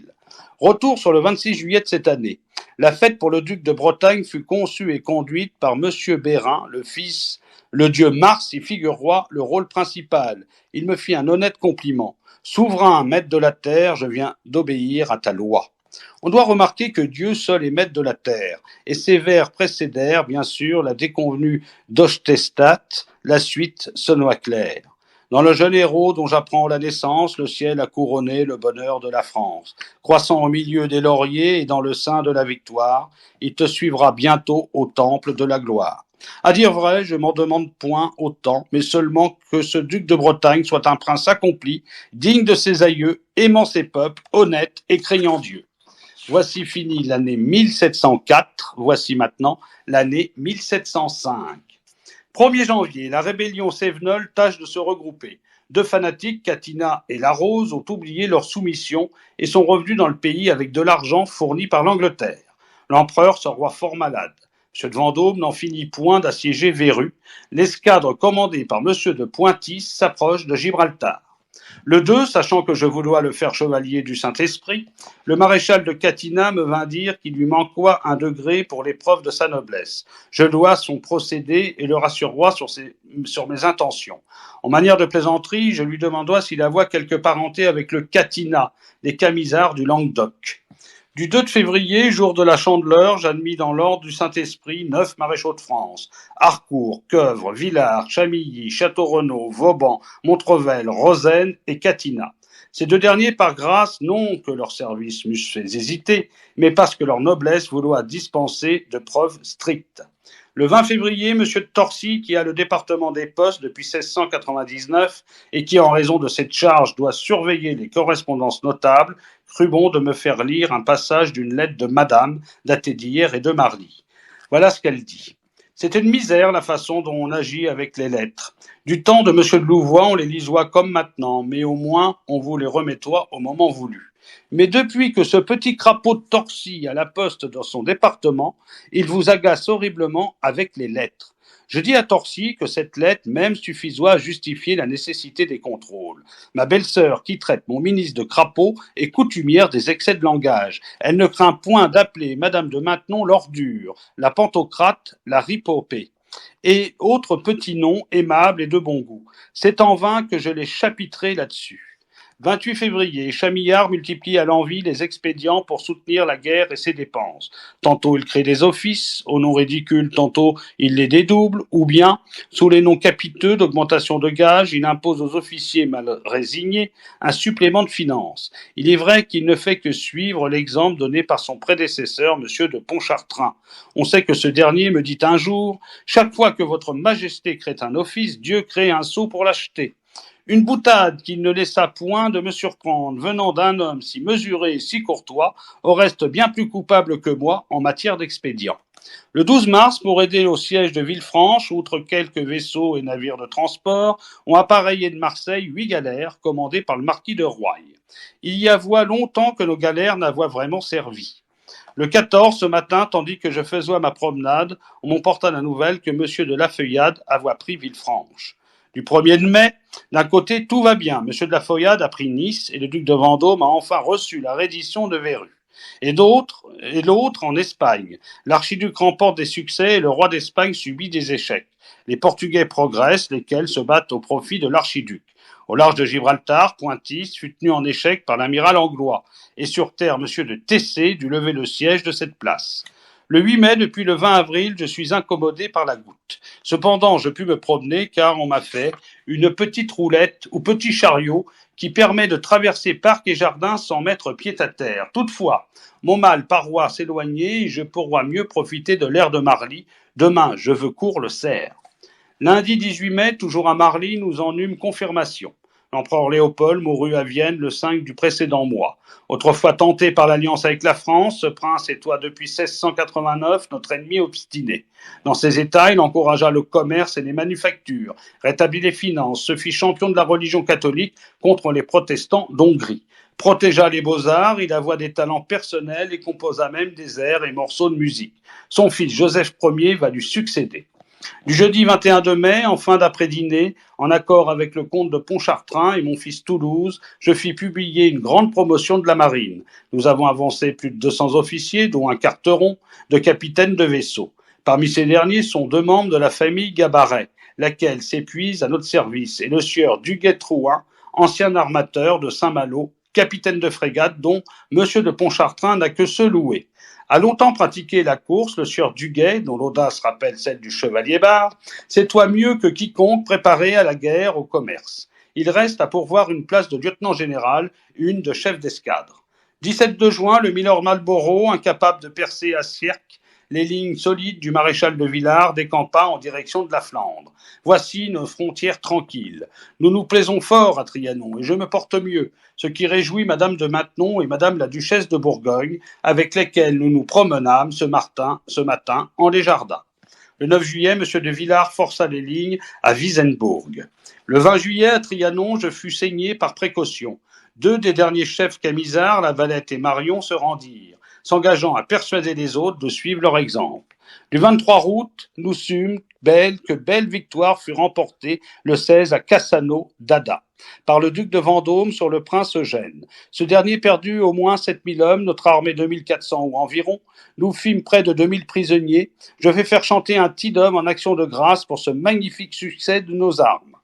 Speaker 2: Retour sur le 26 juillet de cette année. La fête pour le duc de Bretagne fut conçue et conduite par Monsieur Bérin, le fils. Le dieu Mars y figure le rôle principal. Il me fit un honnête compliment. Souverain, maître de la terre, je viens d'obéir à ta loi. On doit remarquer que Dieu seul est maître de la terre, et ces vers précédèrent, bien sûr, la déconvenue d'Hochtestat, la suite sonna claire. Dans le jeune héros dont j'apprends la naissance, le ciel a couronné le bonheur de la France. Croissant au milieu des lauriers et dans le sein de la victoire, il te suivra bientôt au temple de la gloire. À dire vrai, je m'en demande point autant, mais seulement que ce duc de Bretagne soit un prince accompli, digne de ses aïeux, aimant ses peuples, honnête et craignant Dieu. Voici fini l'année 1704, voici maintenant l'année 1705. 1er janvier, la rébellion sévenole tâche de se regrouper. Deux fanatiques, Catinat et Larose, ont oublié leur soumission et sont revenus dans le pays avec de l'argent fourni par l'Angleterre. L'empereur se roi fort malade. M. de Vendôme n'en finit point d'assiéger Verru. L'escadre commandée par M. de Pointys s'approche de Gibraltar. Le 2, sachant que je voulois le faire chevalier du Saint-Esprit, le maréchal de Catinat me vint dire qu'il lui manquait un degré pour l'épreuve de sa noblesse. Je dois son procédé et le rassurerai sur mes intentions. En manière de plaisanterie, je lui demandai s'il avait quelque parenté avec le Catinat, des Camisards du Languedoc. Du 2 février, jour de la Chandeleur, j'admis dans l'ordre du Saint-Esprit 9 maréchaux de France. Harcourt, Queuvre, Villars, Chamilly, Château-Renaud, Vauban, Montrevel, Rosaine et Catinat. Ces deux derniers, par grâce, non que leur service m'eussent fait hésiter, mais parce que leur noblesse vouloit dispenser de preuves strictes. Le 20 février, M. de Torcy, qui a le département des postes depuis 1699 et qui, en raison de cette charge, doit surveiller les correspondances notables, crut bon de me faire lire un passage d'une lettre de Madame, datée d'hier et de mardi. Voilà ce qu'elle dit. C'est une misère la façon dont on agit avec les lettres. Du temps de M. de Louvois, on les lisoit comme maintenant, mais au moins on vous les remettoit au moment voulu. Mais depuis que ce petit crapaud de Torcy a la poste dans son département, il vous agace horriblement avec les lettres. Je dis à Torcy que cette lettre même suffisoit à justifier la nécessité des contrôles. Ma belle-sœur, qui traite mon ministre de crapaud, est coutumière des excès de langage. Elle ne craint point d'appeler Madame de Maintenon l'ordure, la pantocrate, la ripopée, et autres petits noms aimables et de bon goût. C'est en vain que je les chapitrerai là-dessus. 28 février, Chamillard multiplie à l'envi les expédients pour soutenir la guerre et ses dépenses. Tantôt il crée des offices, au nom ridicule, tantôt il les dédouble, ou bien, sous les noms capiteux d'augmentation de gages, il impose aux officiers mal résignés un supplément de finances. Il est vrai qu'il ne fait que suivre l'exemple donné par son prédécesseur, M. de Pontchartrain. On sait que ce dernier me dit un jour « Chaque fois que votre majesté crée un office, Dieu crée un sot pour l'acheter ». Une boutade qui ne laissa point de me surprendre, venant d'un homme si mesuré et si courtois, au reste bien plus coupable que moi en matière d'expédient. Le 12 mars, pour aider au siège de Villefranche, outre quelques vaisseaux et navires de transport, ont appareillé de Marseille 8 galères commandées par le marquis de Roye. Il y avoit longtemps que nos galères n'avoient vraiment servi. Le 14, ce matin, tandis que je faisais ma promenade, on m'emporta la nouvelle que M. de Lafeuillade avoit pris Villefranche. Du 1er de mai, d'un côté, tout va bien. M. de la Feuillade a pris Nice et le duc de Vendôme a enfin reçu la reddition de Verru. Et l'autre en Espagne. L'archiduc remporte des succès et le roi d'Espagne subit des échecs. Les Portugais progressent, lesquels se battent au profit de l'archiduc. Au large de Gibraltar, Pointys fut tenu en échec par l'amiral Anglois. Et sur terre, M. de Tessé dut lever le siège de cette place. Le 8 mai, depuis le 20 avril, je suis incommodé par la goutte. Cependant, je pus me promener car on m'a fait une petite roulette ou petit chariot qui permet de traverser parc et jardin sans mettre pied à terre. Toutefois, mon mal paroisse s'éloigner et je pourrai mieux profiter de l'air de Marly. Demain, je veux court le cerf. Lundi 18 mai, toujours à Marly, nous en eûmes confirmation. L'empereur Léopold mourut à Vienne le 5 du précédent mois. Autrefois tenté par l'alliance avec la France, ce prince est depuis 1689 notre ennemi obstiné. Dans ses États, il encouragea le commerce et les manufactures, rétablit les finances, se fit champion de la religion catholique contre les protestants d'Hongrie. Protégea les beaux-arts, il avoua des talents personnels et composa même des airs et morceaux de musique. Son fils Joseph Ier va lui succéder. Du jeudi 21 de mai, en fin d'après-dîner, en accord avec le comte de Pontchartrain et mon fils Toulouse, je fis publier une grande promotion de la marine. Nous avons avancé plus de 200 officiers, dont un carteron, de capitaines de vaisseaux. Parmi ces derniers sont 2 membres de la famille Gabaret, laquelle s'épuise à notre service, et le sieur Duguay-Trouin, ancien armateur de Saint-Malo, capitaine de frégate, dont M. de Pontchartrain n'a que se louer. A longtemps pratiqué la course, le sieur Duguay, dont l'audace rappelle celle du chevalier Bart, sait toi mieux que quiconque préparé à la guerre, au commerce. Il reste à pourvoir une place de lieutenant général, une de chef d'escadre. 17 de juin, le Milord Marlborough, incapable de percer à Sierck, les lignes solides du maréchal de Villars, décampa en direction de la Flandre. Voici nos frontières tranquilles. Nous nous plaisons fort à Trianon, et je me porte mieux, ce qui réjouit madame de Maintenon et madame la duchesse de Bourgogne, avec lesquelles nous nous promenâmes ce matin en les jardins. Le 9 juillet, M. de Villars força les lignes à Wissembourg. Le 20 juillet, à Trianon, je fus saigné par précaution. 2 des derniers chefs camisards, la Valette et Marion, se rendirent, s'engageant à persuader les autres de suivre leur exemple. Du 23 août, nous sûmes que belle victoire fut remportée le 16 à Cassano d'Ada par le duc de Vendôme sur le prince Eugène. Ce dernier perdut au moins 7000 hommes, notre armée 2400 ou environ. Nous fîmes près de 2000 prisonniers. Je vais faire chanter un Tidum en action de grâce pour ce magnifique succès de nos armes.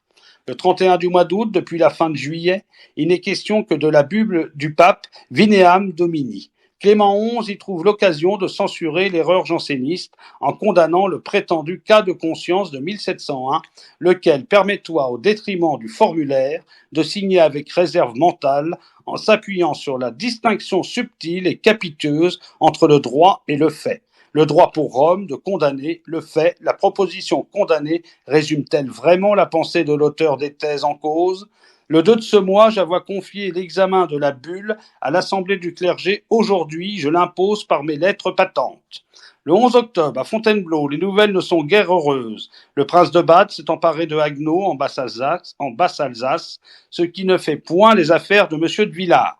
Speaker 2: Le 31 du mois d'août, depuis la fin de juillet, il n'est question que de la Bible du pape Vineam Domini. Clément XI y trouve l'occasion de censurer l'erreur janséniste en condamnant le prétendu cas de conscience de 1701, lequel permettoit, au détriment du formulaire, de signer avec réserve mentale en s'appuyant sur la distinction subtile et capiteuse entre le droit et le fait. Le droit pour Rome de condamner, le fait, la proposition condamnée résume-t-elle vraiment la pensée de l'auteur des thèses en cause ? Le 2 de ce mois, j'avois confier l'examen de la bulle à l'Assemblée du clergé. Aujourd'hui, je l'impose par mes lettres patentes. Le 11 octobre, à Fontainebleau, les nouvelles ne sont guère heureuses. Le prince de Bade s'est emparé de Haguenau, en Basse-Alsace, ce qui ne fait point les affaires de M. de Villars.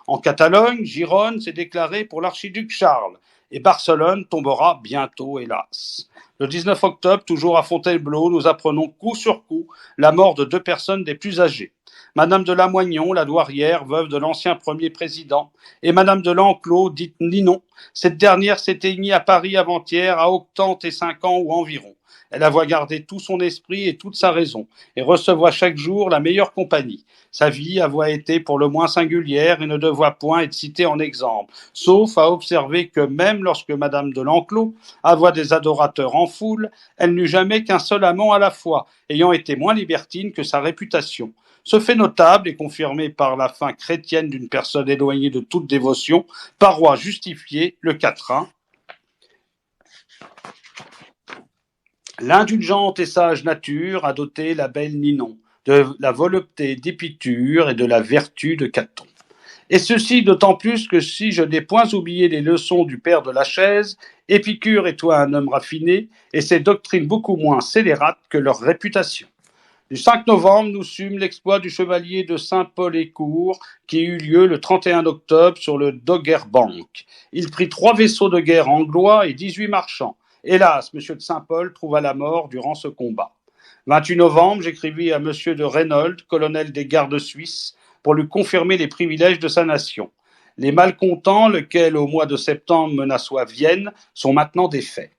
Speaker 2: En Catalogne, Gironne s'est déclarée pour l'archiduc Charles, et Barcelone tombera bientôt, hélas. Le 19 octobre, toujours à Fontainebleau, nous apprenons coup sur coup la mort de 2 personnes des plus âgées. Madame de Lamoignon, la douairière, veuve de l'ancien premier président, et Madame de L'Enclos, dite Ninon. Cette dernière s'éteignit à Paris avant-hier à 85 ans ou environ. Elle avoit gardé tout son esprit et toute sa raison, et recevoir chaque jour la meilleure compagnie. Sa vie avoit été pour le moins singulière et ne devoit point être citée en exemple, sauf à observer que même lorsque Madame de L'Enclos avoit des adorateurs en foule, elle n'eut jamais qu'un seul amant à la fois, ayant été moins libertine que sa réputation. Ce fait notable est confirmé par la fin chrétienne d'une personne éloignée de toute dévotion, paroi justifiée, le quatrain. L'indulgente et sage nature a doté la belle Ninon de la volupté d'Épicure et de la vertu de Caton. Et ceci d'autant plus que si je n'ai point oublié les leçons du père de Lachaise, Épicure est toi un homme raffiné, et ses doctrines beaucoup moins scélérates que leur réputation. Du 5 novembre, nous sûmes l'exploit du chevalier de Saint-Paul-et-Court qui eut lieu le 31 octobre sur le Doggerbank. Il prit 3 vaisseaux de guerre anglois et 18 marchands. Hélas, M. de Saint-Paul trouva la mort durant ce combat. 28 novembre, j'écrivis à M. de Reynold, colonel des gardes suisses, pour lui confirmer les privilèges de sa nation. Les malcontents, lesquels au mois de septembre menaçoient Vienne, sont maintenant défaits.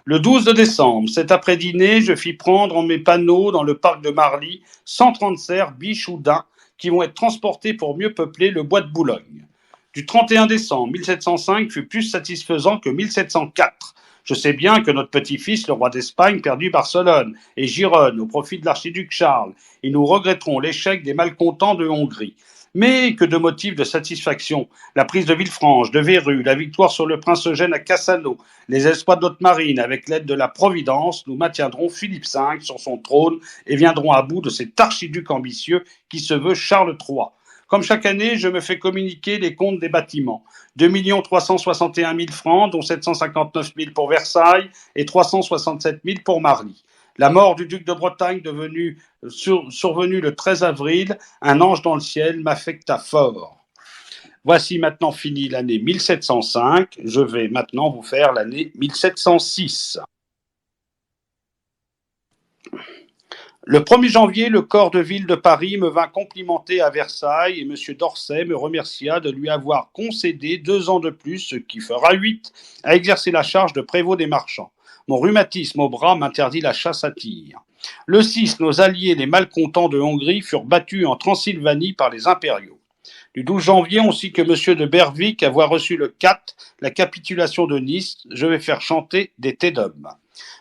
Speaker 2: Le 12 de décembre, cet après-dîner, je fis prendre en mes panneaux dans le parc de Marly 130 cerfs, biches ou daims qui vont être transportés pour mieux peupler le bois de Boulogne. Du 31 décembre 1705 fut plus satisfaisant que 1704. Je sais bien que notre petit-fils, le roi d'Espagne, perdit Barcelone et Gironne au profit de l'archiduc Charles, et nous regretterons l'échec des malcontents de Hongrie. Mais que de motifs de satisfaction. La prise de Villefranche, de Verrue, la victoire sur le prince Eugène à Cassano, les exploits de notre marine avec l'aide de la Providence, nous maintiendrons Philippe V sur son trône et viendrons à bout de cet archiduc ambitieux qui se veut Charles III. Comme chaque année, je me fais communiquer les comptes des bâtiments. 2 361 000 francs, dont 759 000 pour Versailles et 367 000 pour Marly. La mort du duc de Bretagne, survenue le 13 avril, un ange dans le ciel m'affecta fort. Voici maintenant fini l'année 1705. Je vais maintenant vous faire l'année 1706. Le 1er janvier, le corps de ville de Paris me vint complimenter à Versailles et M. d'Orsay me remercia de lui avoir concédé 2 ans de plus, ce qui fera 8, à exercer la charge de prévôt des marchands. Mon rhumatisme au bras m'interdit la chasse à tir. Le 6, nos alliés, les malcontents de Hongrie, furent battus en Transylvanie par les impériaux. Du 12 janvier, on sait que M. de Berwick avoir reçu le 4, la capitulation de Nice, je vais faire chanter des Tédums.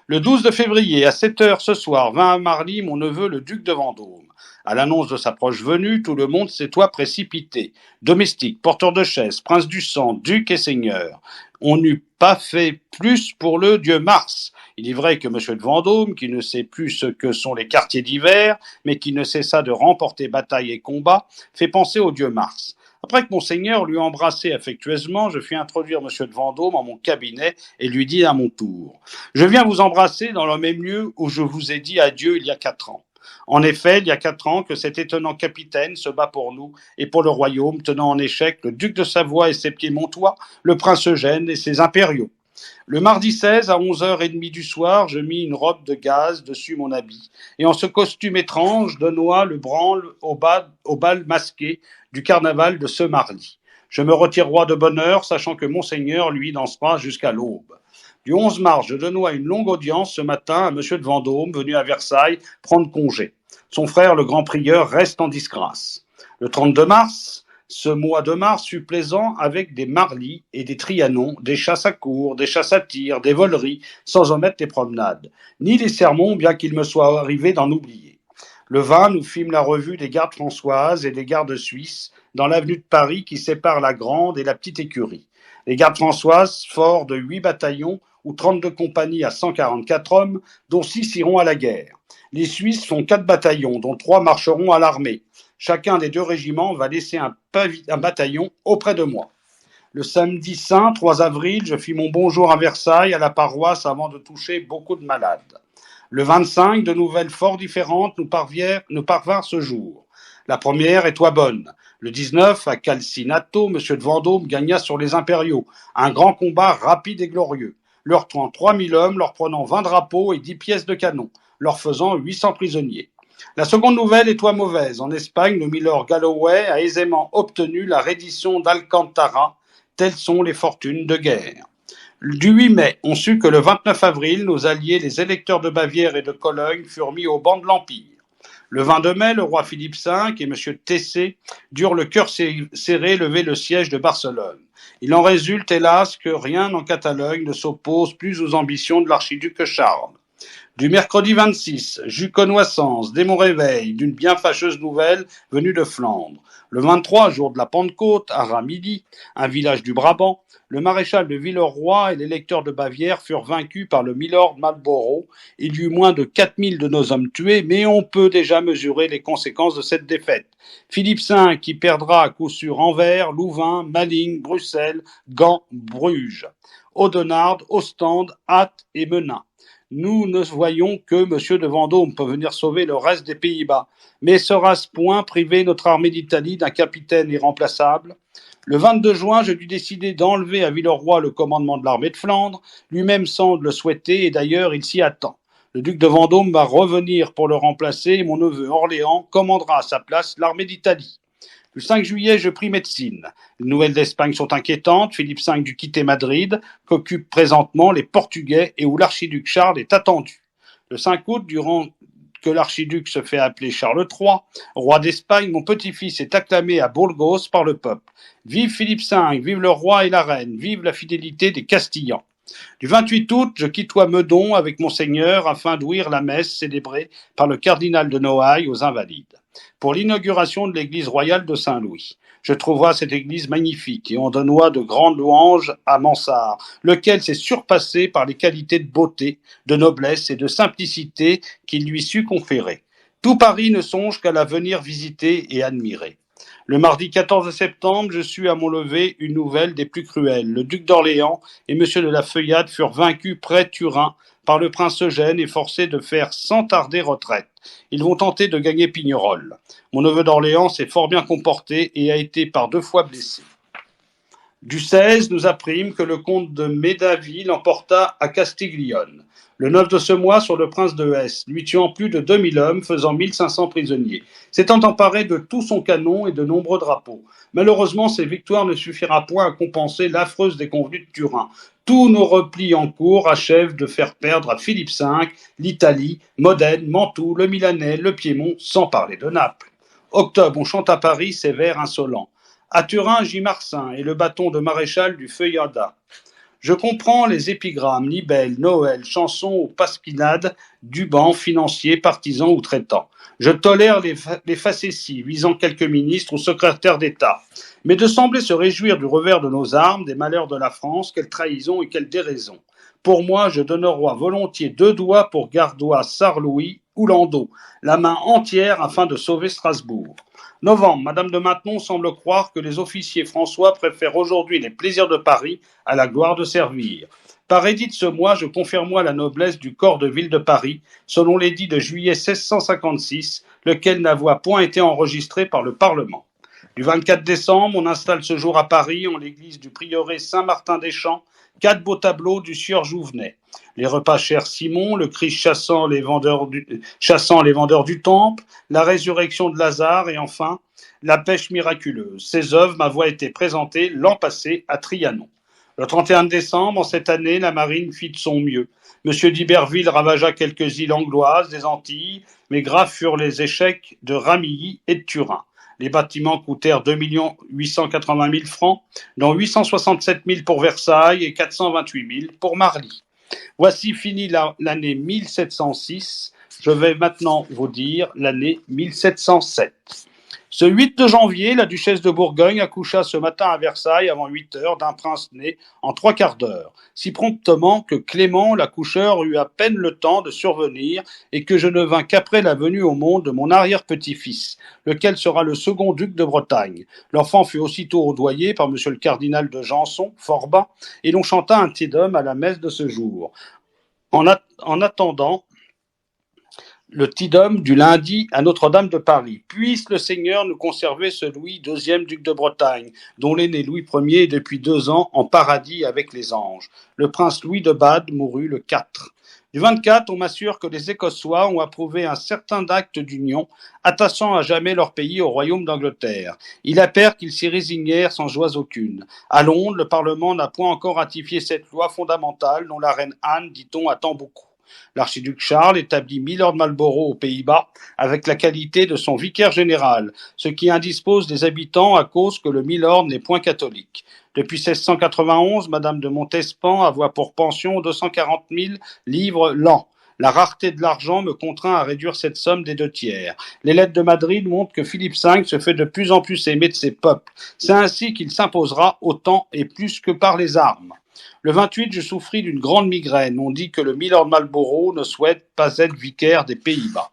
Speaker 2: Le 12 de février, à 7h ce soir, vint à Marly mon neveu le duc de Vendôme. À l'annonce de sa proche venue, tout le monde s'étoit précipité. Domestiques, porteurs de chaises, princes du sang, ducs et seigneurs. On n'eût pas fait plus pour le dieu Mars. Il est vrai que M. de Vendôme, qui ne sait plus ce que sont les quartiers d'hiver, mais qui ne cessa de remporter bataille et combat, fait penser au dieu Mars. Après que monseigneur l'eut embrassé affectueusement, je fis introduire M. de Vendôme en mon cabinet et lui dis à mon tour « Je viens vous embrasser dans le même lieu où je vous ai dit adieu il y a 4 ans. En effet, il y a 4 ans que cet étonnant capitaine se bat pour nous et pour le royaume, tenant en échec le duc de Savoie et ses Piémontois, le prince Eugène et ses impériaux. Le mardi 16, à 11h30 du soir, je mis une robe de gaze dessus mon habit, et en ce costume étrange, Denois le branle au bal masqué du carnaval de ce mardi. Je me retire roi de bonne heure, sachant que monseigneur, lui, dansera jusqu'à l'aube. Du 11 mars, je donne une longue audience ce matin à M. de Vendôme, venu à Versailles prendre congé. Son frère, le grand prieur, reste en disgrâce. Le 32 mars, ce mois de mars fut plaisant avec des Marly et des Trianon, des chasses à courre, des chasses à tir, des voleries, sans omettre les promenades, ni les sermons, bien qu'il me soit arrivé d'en oublier. Le 20, nous fîmes la revue des gardes françoises et des gardes suisses dans l'avenue de Paris qui sépare la grande et la petite écurie. Les gardes françoises, forts de 8 bataillons ou 32 compagnies à 144 hommes, dont 6 iront à la guerre. Les Suisses font 4 bataillons, dont 3 marcheront à l'armée. Chacun des 2 régiments va laisser un bataillon auprès de moi. Le samedi saint, 3 avril, je fis mon bonjour à Versailles, à la paroisse, avant de toucher beaucoup de malades. Le 25, de nouvelles fort différentes nous parvinrent ce jour. La première est bonne. Le 19, à Calcinato, M. de Vendôme gagna sur les impériaux. Un grand combat rapide et glorieux. Leur tuant 3000 hommes, leur prenant 20 drapeaux et 10 pièces de canon, leur faisant 800 prisonniers. La seconde nouvelle est mauvaise. En Espagne, le milord Galloway a aisément obtenu la reddition d'Alcantara. Telles sont les fortunes de guerre. Du 8 mai, on sut que le 29 avril, nos alliés, les électeurs de Bavière et de Cologne, furent mis au banc de l'Empire. Le 22 mai, le roi Philippe V et M. Tessé durent le cœur serré lever le siège de Barcelone. Il en résulte, hélas, que rien en Catalogne ne s'oppose plus aux ambitions de l'archiduc Charles. Du mercredi 26, j'eus connaissance, dès mon réveil, d'une bien fâcheuse nouvelle venue de Flandre. Le 23, jour de la Pentecôte, à Ramilly, un village du Brabant, le maréchal de Villeroy et l'électeur de Bavière furent vaincus par le milord Marlborough. Il y eut moins de 4000 de nos hommes tués, mais on peut déjà mesurer les conséquences de cette défaite. Philippe V qui perdra à coup sûr Anvers, Louvain, Malines, Bruxelles, Gand, Bruges, Audenarde, Ostende, Ath et Menin. Nous ne voyons que M. de Vendôme peut venir sauver le reste des Pays-Bas. Mais sera-ce point priver notre armée d'Italie d'un capitaine irremplaçable ? Le 22 juin, je dus décider d'enlever à Villeroy le commandement de l'armée de Flandre. Lui-même semble le souhaiter et d'ailleurs il s'y attend. Le duc de Vendôme va revenir pour le remplacer et mon neveu Orléans commandera à sa place l'armée d'Italie. Le 5 juillet, je pris médecine. Les nouvelles d'Espagne sont inquiétantes. Philippe V dut quitter Madrid, qu'occupent présentement les Portugais et où l'archiduc Charles est attendu. Le 5 août, durant que l'archiduc se fait appeler Charles III, roi d'Espagne, mon petit-fils est acclamé à Burgos par le peuple. Vive Philippe V, vive le roi et la reine, vive la fidélité des Castillans. Du 28 août, je quittois Meudon avec monseigneur afin d'ouïr la messe célébrée par le cardinal de Noailles aux Invalides. pour l'inauguration de l'église royale de Saint-Louis. Je trouverai cette église magnifique et on donnoit de grandes louanges à Mansart, lequel s'est surpassé par les qualités de beauté, de noblesse et de simplicité qu'il lui sut conférer. Tout Paris ne songe qu'à la venir visiter et admirer. Le mardi 14 septembre, je sus à mon lever une nouvelle des plus cruelles. Le duc d'Orléans et monsieur de la Feuillade furent vaincus près Turin par le prince Eugène et forcés de faire sans tarder retraite. Ils vont tenter de gagner Pignerol. Mon neveu d'Orléans s'est fort bien comporté et a été par 2 fois blessé. Du 16 nous apprîmes que le comte de Médaville emporta à Castiglione le 9 de ce mois sur le prince de Hesse, lui tuant plus de 2000 hommes, faisant 1500 prisonniers, s'étant emparé de tout son canon et de nombreux drapeaux. Malheureusement, ces victoires ne suffira point à compenser l'affreuse déconvenue de Turin. Tous nos replis en cours achèvent de faire perdre à Philippe V l'Italie, Modène, Mantoue, le Milanais, le Piémont, sans parler de Naples. Octobre, on chante à Paris ces vers insolents. À Turin, J. Marsin et le bâton de maréchal du Feuillada. Je comprends les épigrammes, libelles, Noël, chansons ou pasquinades du banc financier, partisan ou traitant. Je tolère les facéties visant quelques ministres ou secrétaires d'État. Mais de sembler se réjouir du revers de nos armes, des malheurs de la France, quelle trahison et quelle déraison. Pour moi, je donnerais volontiers 2 doigts pour Gardois, Sarlouis ou Landau, la main entière afin de sauver Strasbourg. Novembre, Madame de Maintenon semble croire que les officiers françois préfèrent aujourd'hui les plaisirs de Paris à la gloire de servir. Par édit de ce mois, je confère moi la noblesse du corps de ville de Paris, selon l'édit de juillet 1656, lequel n'avoit point été enregistré par le Parlement. Du 24 décembre, on installe ce jour à Paris, en l'église du prieuré Saint-Martin-des-Champs, 4 beaux tableaux du sieur Jouvenet. Les repas chers Simon, le Christ chassant les vendeurs du temple, la résurrection de Lazare et enfin la pêche miraculeuse. Ces œuvres m'avaient été présentées l'an passé à Trianon. Le 31 décembre, en cette année, la marine fit de son mieux. Monsieur d'Iberville ravagea quelques îles angloises des Antilles, mais graves furent les échecs de Ramilly et de Turin. Les bâtiments coûtèrent 2 880 000 francs, dont 867 000 pour Versailles et 428 000 pour Marly. Voici fini l'année 1706. Je vais maintenant vous dire l'année 1707. Ce 8 de janvier, la duchesse de Bourgogne accoucha ce matin à Versailles avant 8 heures d'un prince né en 3/4 d'heure, si promptement que Clément, l'accoucheur, eut à peine le temps de survenir et que je ne vins qu'après la venue au monde de mon arrière-petit-fils, lequel sera le second duc de Bretagne. L'enfant fut aussitôt audoyé par monsieur le cardinal de Janson, fort bas, et l'on chanta un Te Deum à la messe de ce jour. En attendant le Te Deum du lundi à Notre-Dame de Paris. Puisse le Seigneur nous conserver ce Louis II, duc de Bretagne, dont l'aîné Louis Ier est depuis 2 ans en paradis avec les anges. Le prince Louis de Bade mourut le 4. Du 24, on m'assure que les Écossois ont approuvé un certain acte d'union, attachant à jamais leur pays au royaume d'Angleterre. Il appert qu'ils s'y résignèrent sans joie aucune. À Londres, le Parlement n'a point encore ratifié cette loi fondamentale dont la reine Anne, dit-on, attend beaucoup. L'archiduc Charles établit Milord Marlborough aux Pays-Bas avec la qualité de son vicaire général, ce qui indispose des habitants à cause que le Milord n'est point catholique. Depuis 1691, Madame de Montespan avoit pour pension 240 000 livres l'an. La rareté de l'argent me contraint à réduire cette somme des 2/3. Les lettres de Madrid montrent que Philippe V se fait de plus en plus aimer de ses peuples. C'est ainsi qu'il s'imposera autant et plus que par les armes. Le 28, je souffris d'une grande migraine. On dit que le Milord Marlborough ne souhaite pas être vicaire des Pays-Bas.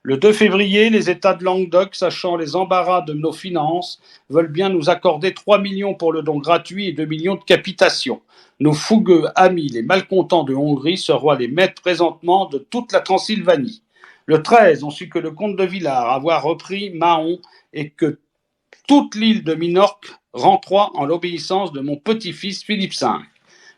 Speaker 2: Le 2 février, les États de Languedoc, sachant les embarras de nos finances, veulent bien nous accorder 3 millions pour le don gratuit et 2 millions de capitation. Nos fougueux amis, les malcontents de Hongrie, seront les maîtres présentement de toute la Transylvanie. Le 13, on sut que le comte de Villars avoir repris Mahon et que toute l'île de Minorque rentroit en l'obéissance de mon petit-fils Philippe V.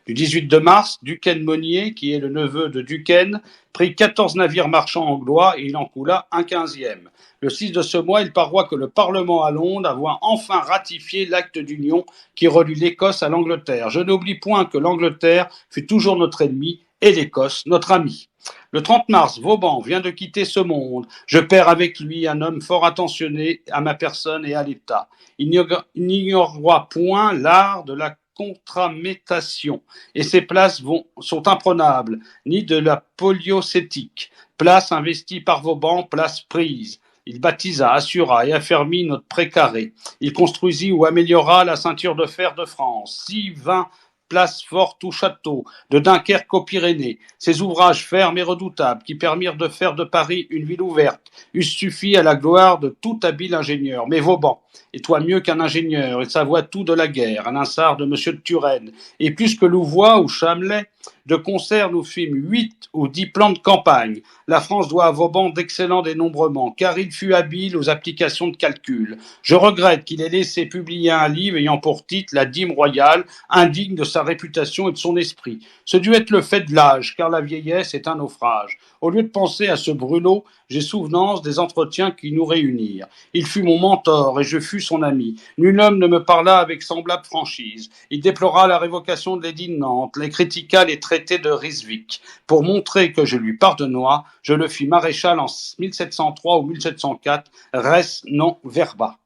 Speaker 2: Du 18 de mars, Duquesne Monnier, qui est le neveu de Duquesne, prit 14 navires marchands anglois et il en coula un 15e. Le 6 de ce mois, il paroit que le Parlement à Londres avoit enfin ratifié l'acte d'union qui relie l'Écosse à l'Angleterre. Je n'oublie point que l'Angleterre fut toujours notre ennemi et l'Écosse notre ami. Le 30 mars, Vauban vient de quitter ce monde. Je perds avec lui un homme fort attentionné à ma personne et à l'État. Il n'ignorera point l'art de la contramétation, et ces places sont imprenables, ni de la poliocétique. Place investie par Vauban, place prise. Il baptisa, assura et affermit notre précaré. Il construisit ou améliora la ceinture de fer de France, 6-20 places fortes ou châteaux, de Dunkerque aux Pyrénées. Ces ouvrages fermes et redoutables qui permirent de faire de Paris une ville ouverte eussent suffi à la gloire de tout habile ingénieur. Mais Vauban, et toi mieux qu'un ingénieur, il savoit tout de la guerre, à l'instar de Monsieur de Turenne, et plus que Louvois ou Chamelet, de concert nous fîmes 8 ou 10 plans de campagne. La France doit à Vauban d'excellents dénombrements, car il fut habile aux applications de calcul. Je regrette qu'il ait laissé publier un livre ayant pour titre La dîme royale, indigne de sa réputation et de son esprit. Ce dut être le fait de l'âge, car la vieillesse est un naufrage. Au lieu de penser à ce brûlot, j'ai souvenance des entretiens qui nous réunirent. Il fut mon mentor et je fus son ami. Nul homme ne me parla avec semblable franchise. Il déplora la révocation de l'édit de Nantes, les critiqua les traités de Ryswick. Pour montrer que je lui pardonnois, je le fis maréchal en 1703 ou 1704, res non verba.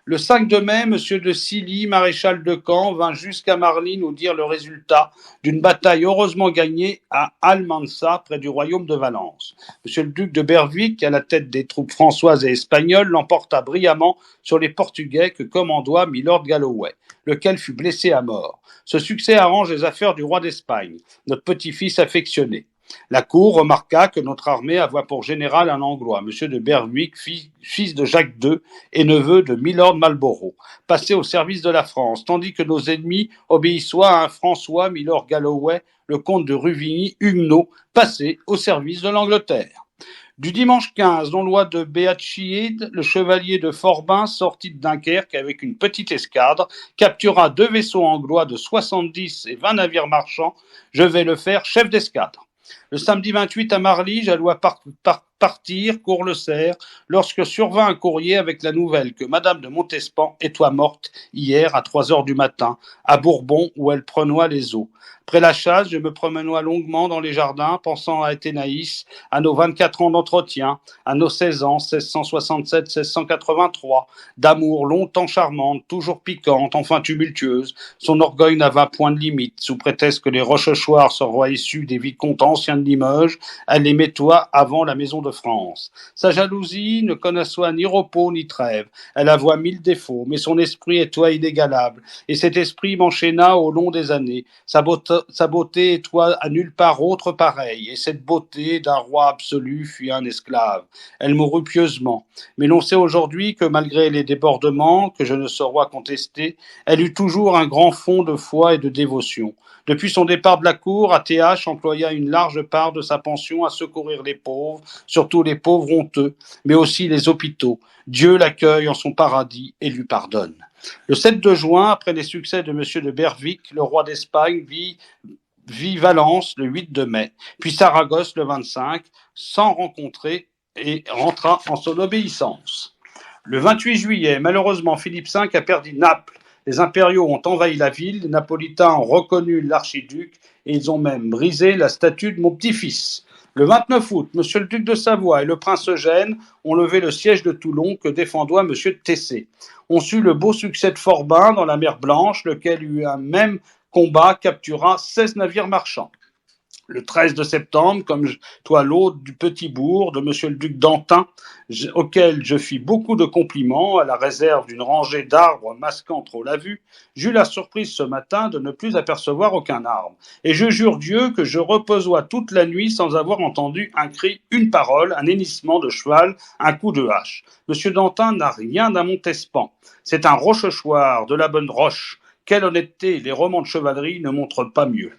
Speaker 2: Le 5 de mai, M. de Silly, maréchal de Caen, vint jusqu'à Marly nous dire le résultat d'une bataille heureusement gagnée à Almansa, près du royaume de Valence. M. le duc de Berwick, à la tête des troupes françoises et espagnoles, l'emporta brillamment sur les Portugais que commandoit Milord Galloway, lequel fut blessé à mort. Ce succès arrange les affaires du roi d'Espagne, notre petit-fils affectionné. La cour remarqua que notre armée avait pour général un Anglois, M. de Berwick, fils de Jacques II et neveu de Milord Marlborough, passé au service de la France, tandis que nos ennemis obéissaient à un François, Milord Galloway, le comte de Ruvigny, huguenot, passé au service de l'Angleterre. Du dimanche 15, non loin de Beachyhead, le chevalier de Forbin sortit de Dunkerque avec une petite escadre, captura 2 vaisseaux anglois de 70 et 20 navires marchands. Je vais le faire chef d'escadre. Le samedi 28 à Marly, j'allois partir, Cour-le-Cerf, lorsque survint un courrier avec la nouvelle que Madame de Montespan était morte hier à 3 heures du matin, à Bourbon, où elle prenoit les eaux. Après la chasse, je me promenois longuement dans les jardins, pensant à Athénaïs, à nos 24 ans d'entretien, à nos 16 ans, 1667-1683, d'amour longtemps charmante, toujours piquante, enfin tumultueuse. Son orgueil n'avait point de limite, sous prétexte que les Rochechouart seraient issus des vicomtes anciens de Limoges, elle les mettoit avant la maison de France. Sa jalousie ne connaissait ni repos ni trêve. Elle avoit 1000 défauts, mais son esprit était inégalable, et cet esprit m'enchaîna au long des années. Sa beauté était à nulle part autre pareille, et cette beauté d'un roi absolu fut un esclave. Elle mourut pieusement. Mais l'on sait aujourd'hui que malgré les débordements, que je ne saurais contester, elle eut toujours un grand fond de foi et de dévotion. Depuis son départ de la cour, ATH employa une large part de sa pension à secourir les pauvres, surtout les pauvres honteux, mais aussi les hôpitaux. Dieu l'accueille en son paradis et lui pardonne. Le 7 de juin, après les succès de M. de Berwick, le roi d'Espagne vit Valence le 8 de mai, puis Saragosse le 25, sans rencontrer et rentra en son obéissance. Le 28 juillet, malheureusement, Philippe V a perdu Naples. Les impériaux ont envahi la ville, les napolitains ont reconnu l'archiduc et ils ont même brisé la statue de mon petit-fils. Le 29 août, M. le duc de Savoie et le prince Eugène ont levé le siège de Toulon que défendoit M. de Tessé. On sut le beau succès de Forbin dans la mer Blanche, lequel eut un même combat, captura 16 navires marchands. Le 13 de septembre, comme toi l'hôte du petit bourg de M. le duc d'Antin, auquel je fis beaucoup de compliments, à la réserve d'une rangée d'arbres masquant trop la vue, j'eus la surprise ce matin de ne plus apercevoir aucun arbre. Et je jure Dieu que je reposois toute la nuit sans avoir entendu un cri, une parole, un hennissement de cheval, un coup de hache. M. d'Antin n'a rien d'un Montespan. C'est un Rochechouart, de la bonne roche. Quelle honnêteté, les romans de chevalerie ne montrent pas mieux.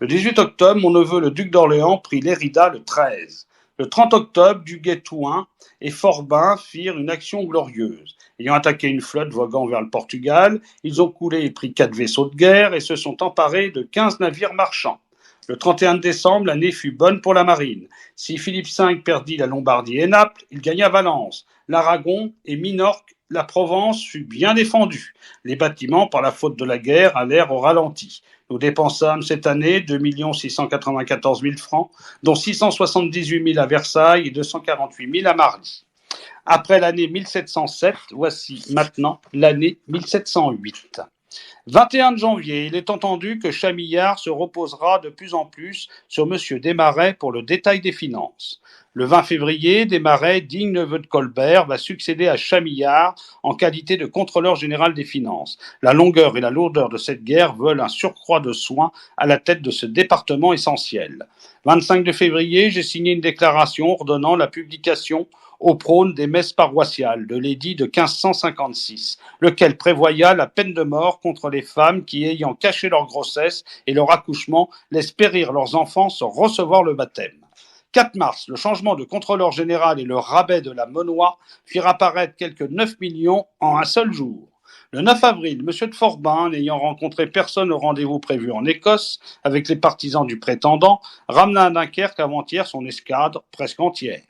Speaker 2: Le 18 octobre, mon neveu le duc d'Orléans prit Lérida le 13. Le 30 octobre, Duguay-Touin et Forbin firent une action glorieuse. Ayant attaqué une flotte voguant vers le Portugal, ils ont coulé et pris 4 vaisseaux de guerre et se sont emparés de 15 navires marchands. Le 31 décembre, l'année fut bonne pour la marine. Si Philippe V perdit la Lombardie et Naples, il gagna Valence, l'Aragon et Minorque. La Provence fut bien défendue. Les bâtiments, par la faute de la guerre, allèrent au ralenti. Nous dépensâmes cette année 2 694 000 francs, dont 678 000 à Versailles et 248 000 à Marly. Après l'année 1707, voici maintenant l'année 1708. 21 janvier, il est entendu que Chamillard se reposera de plus en plus sur M. Desmarais pour le détail des finances. Le 20 février, Desmarais, digne neveu de Colbert, va succéder à Chamillard en qualité de contrôleur général des finances. La longueur et la lourdeur de cette guerre veulent un surcroît de soins à la tête de ce département essentiel. 25 février, j'ai signé une déclaration ordonnant la publication au prône des messes paroissiales de l'édit de 1556, lequel prévoya la peine de mort contre les femmes qui, ayant caché leur grossesse et leur accouchement, laissent périr leurs enfants sans recevoir le baptême. 4 mars, le changement de contrôleur général et le rabais de la Monnoie firent apparaître quelques 9 millions en un seul jour. Le 9 avril, M. de Forbin, n'ayant rencontré personne au rendez-vous prévu en Écosse avec les partisans du prétendant, ramena à Dunkerque avant-hier son escadre presque entière.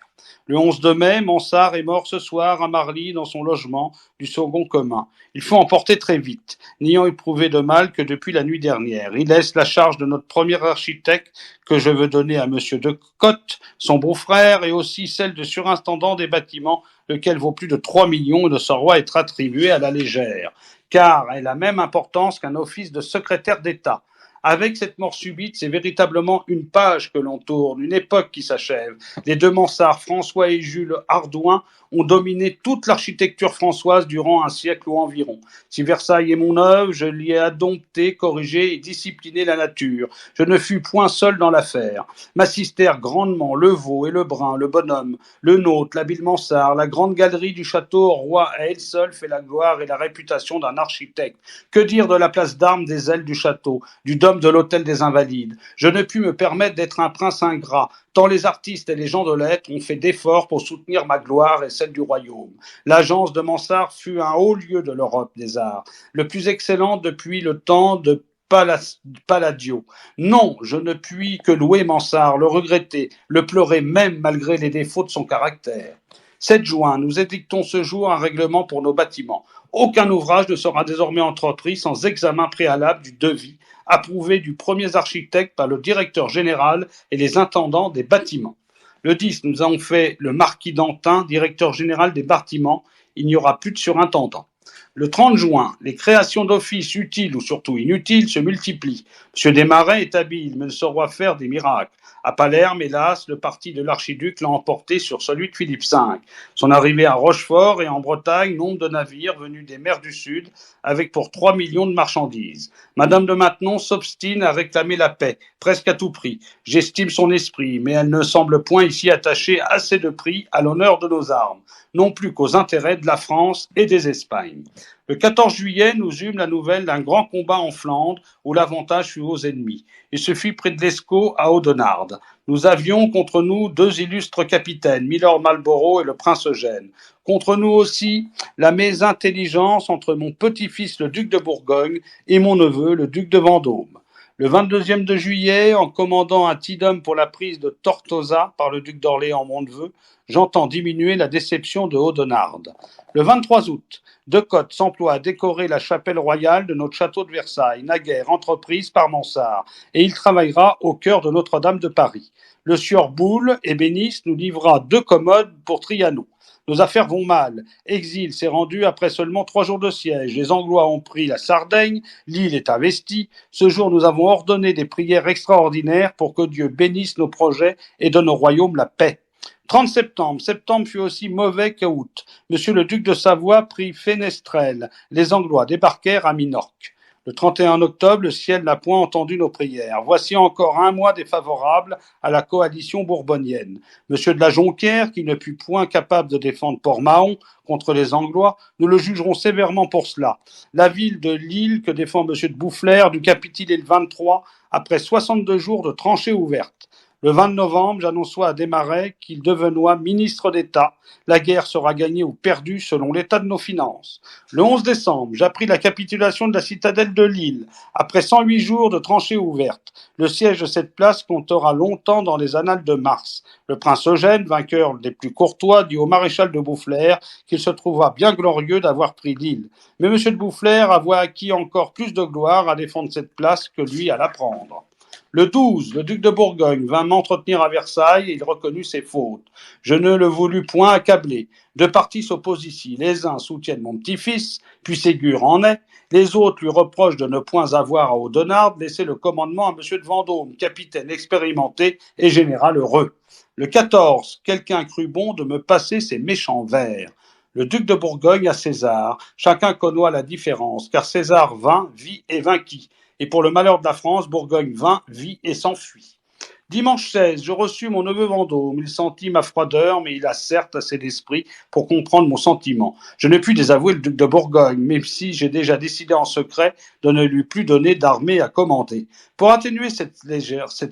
Speaker 2: Le 11 mai, Mansart est mort ce soir à Marly dans son logement du second commun. Il faut emporter très vite, n'ayant éprouvé de mal que depuis la nuit dernière. Il laisse la charge de notre premier architecte que je veux donner à M. de Cotte, son beau-frère, et aussi celle de surintendant des bâtiments, lequel vaut plus de 3 millions et ne saurait être attribué à la légère, car elle a la même importance qu'un office de secrétaire d'État. Avec cette mort subite, c'est véritablement une page que l'on tourne, une époque qui s'achève. Les deux Mansart, François et Jules Hardouin, ont dominé toute l'architecture françoise durant un siècle ou environ. Si Versailles est mon œuvre, je l'y ai dompté, corrigé et discipliné la nature. Je ne fus point seul dans l'affaire. M'assistèrent grandement le Vau et le Brun, le Bonhomme, le Nôtre, l'habile Mansart, la grande galerie du château roi à elle seule fait la gloire et la réputation d'un architecte. Que dire de la place d'armes des ailes du château, du dôme de l'hôtel des Invalides? Je ne pus me permettre d'être un prince ingrat, tant les artistes et les gens de lettres ont fait d'efforts pour soutenir ma gloire et celle du royaume. L'agence de Mansart fut un haut lieu de l'Europe des arts, le plus excellent depuis le temps de Palladio. Non, je ne puis que louer Mansart, le regretter, le pleurer même malgré les défauts de son caractère. 7 juin, nous édictons ce jour un règlement pour nos bâtiments. Aucun ouvrage ne sera désormais entrepris sans examen préalable du devis, approuvé du premier architecte par le directeur général et les intendants des bâtiments. Le 10, nous avons fait le marquis d'Antin, directeur général des bâtiments. Il n'y aura plus de surintendant. Le 30 juin, les créations d'offices utiles ou surtout inutiles se multiplient. M. Desmarais est habile, mais ne saura faire des miracles. À Palerme, hélas, le parti de l'archiduc l'a emporté sur celui de Philippe V. Son arrivée à Rochefort et en Bretagne, nombre de navires venus des mers du Sud, avec pour 3 millions de marchandises. Madame de Maintenon s'obstine à réclamer la paix, presque à tout prix. J'estime son esprit, mais elle ne semble point ici attacher assez de prix à l'honneur de nos armes, non plus qu'aux intérêts de la France et des Espagnes. Le 14 juillet, nous eûmes la nouvelle d'un grand combat en Flandre où l'avantage fut aux ennemis. Il se fit près de l'Escaut à Audenarde. Nous avions contre nous 2 illustres capitaines, Milord Marlborough et le prince Eugène. Contre nous aussi la mésintelligence entre mon petit-fils le duc de Bourgogne et mon neveu le duc de Vendôme. Le 22e de juillet, en commandant un tidum pour la prise de Tortosa par le duc d'Orléans, mon neveu, j'entends diminuer la déception de Audenarde. Le 23 août, De Cotte s'emploie à décorer la chapelle royale de notre château de Versailles, naguère entreprise par Mansart, et il travaillera au cœur de Notre-Dame de Paris. Le sieur Boulle, ébéniste, nous livra 2 commodes pour Trianon. Nos affaires vont mal. Exil s'est rendu après seulement 3 jours de siège. Les Anglois ont pris la Sardaigne. L'île est investie. Ce jour, nous avons ordonné des prières extraordinaires pour que Dieu bénisse nos projets et donne au royaume la paix. 30 septembre. Septembre fut aussi mauvais que août. Monsieur le duc de Savoie prit Fenestrelle. Les Anglois débarquèrent à Minorque. Le 31 octobre, le ciel n'a point entendu nos prières. Voici encore un mois défavorable à la coalition bourbonienne. Monsieur de la Jonquière, qui ne fut point capable de défendre Port-Mahon contre les Anglois, nous le jugerons sévèrement pour cela. La ville de Lille, que défend monsieur de Boufflers, dut capituler le 23 après 62 jours de tranchées ouvertes. Le 20 novembre, j'annonçois à Desmarais qu'il devenoit ministre d'État. La guerre sera gagnée ou perdue selon l'état de nos finances. Le 11 décembre, j'appris la capitulation de la citadelle de Lille. Après 108 jours de tranchées ouvertes, le siège de cette place comptera longtemps dans les annales de Mars. Le prince Eugène, vainqueur des plus courtois, dit au maréchal de Boufflers qu'il se trouva bien glorieux d'avoir pris Lille. Mais M. de Boufflers avoua acquis encore plus de gloire à défendre cette place que lui à la prendre. Le 12, le duc de Bourgogne vint m'entretenir à Versailles et il reconnut ses fautes. Je ne le voulus point accabler. Deux partis s'opposent ici. Les uns soutiennent mon petit-fils, puis Ségur en est. Les autres lui reprochent de ne point avoir à Audenarde laissé le commandement à M. de Vendôme, capitaine expérimenté et général heureux. Le 14, quelqu'un crut bon de me passer ses méchants vers. Le duc de Bourgogne à César, chacun connaît la différence, car César vint, vit et vainquit. Et pour le malheur de la France, Bourgogne vint, vit et s'enfuit. Dimanche 16, je reçus mon neveu Vendôme. Il sentit ma froideur, mais il a certes assez d'esprit pour comprendre mon sentiment. Je ne puis désavouer le duc de Bourgogne, même si j'ai déjà décidé en secret de ne lui plus donner d'armée à commander. Pour atténuer cette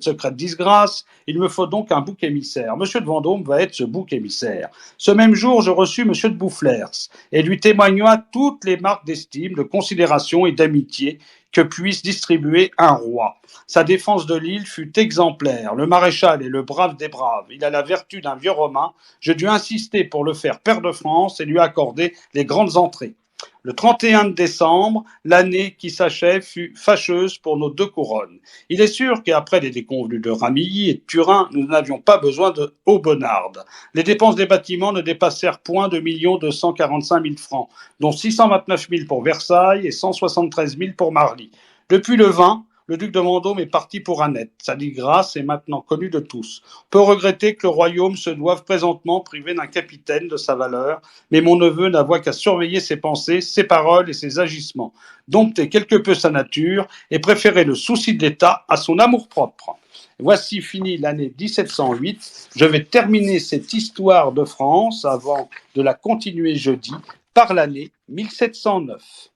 Speaker 2: secrète disgrâce, il me faut donc un bouc émissaire. Monsieur de Vendôme va être ce bouc émissaire. Ce même jour, je reçus monsieur de Boufflers et lui témoigna toutes les marques d'estime, de considération et d'amitié que puisse distribuer un roi. Sa défense de l'île fut exemplaire. Le maréchal est le brave des braves. Il a la vertu d'un vieux Romain. Je dus insister pour le faire pair de France et lui accorder les grandes entrées. Le 31 décembre, l'année qui s'achève fut fâcheuse pour nos deux couronnes. Il est sûr qu'après les déconvenues de Ramilly et de Turin, nous n'avions pas besoin de Aubenarde. Les dépenses des bâtiments ne dépassèrent point 2 245 000 francs, dont 629 000 pour Versailles et 173 000 pour Marly. Depuis le 20, le duc de Vendôme est parti pour Annette. Sa disgrâce est maintenant connue de tous. On peut regretter que le royaume se doive présentement priver d'un capitaine de sa valeur, mais mon neveu n'a voix qu'à surveiller ses pensées, ses paroles et ses agissements, dompter quelque peu sa nature et préférer le souci de l'État à son amour-propre. Voici fini l'année 1708. Je vais terminer cette histoire de France avant de la continuer jeudi par l'année 1709.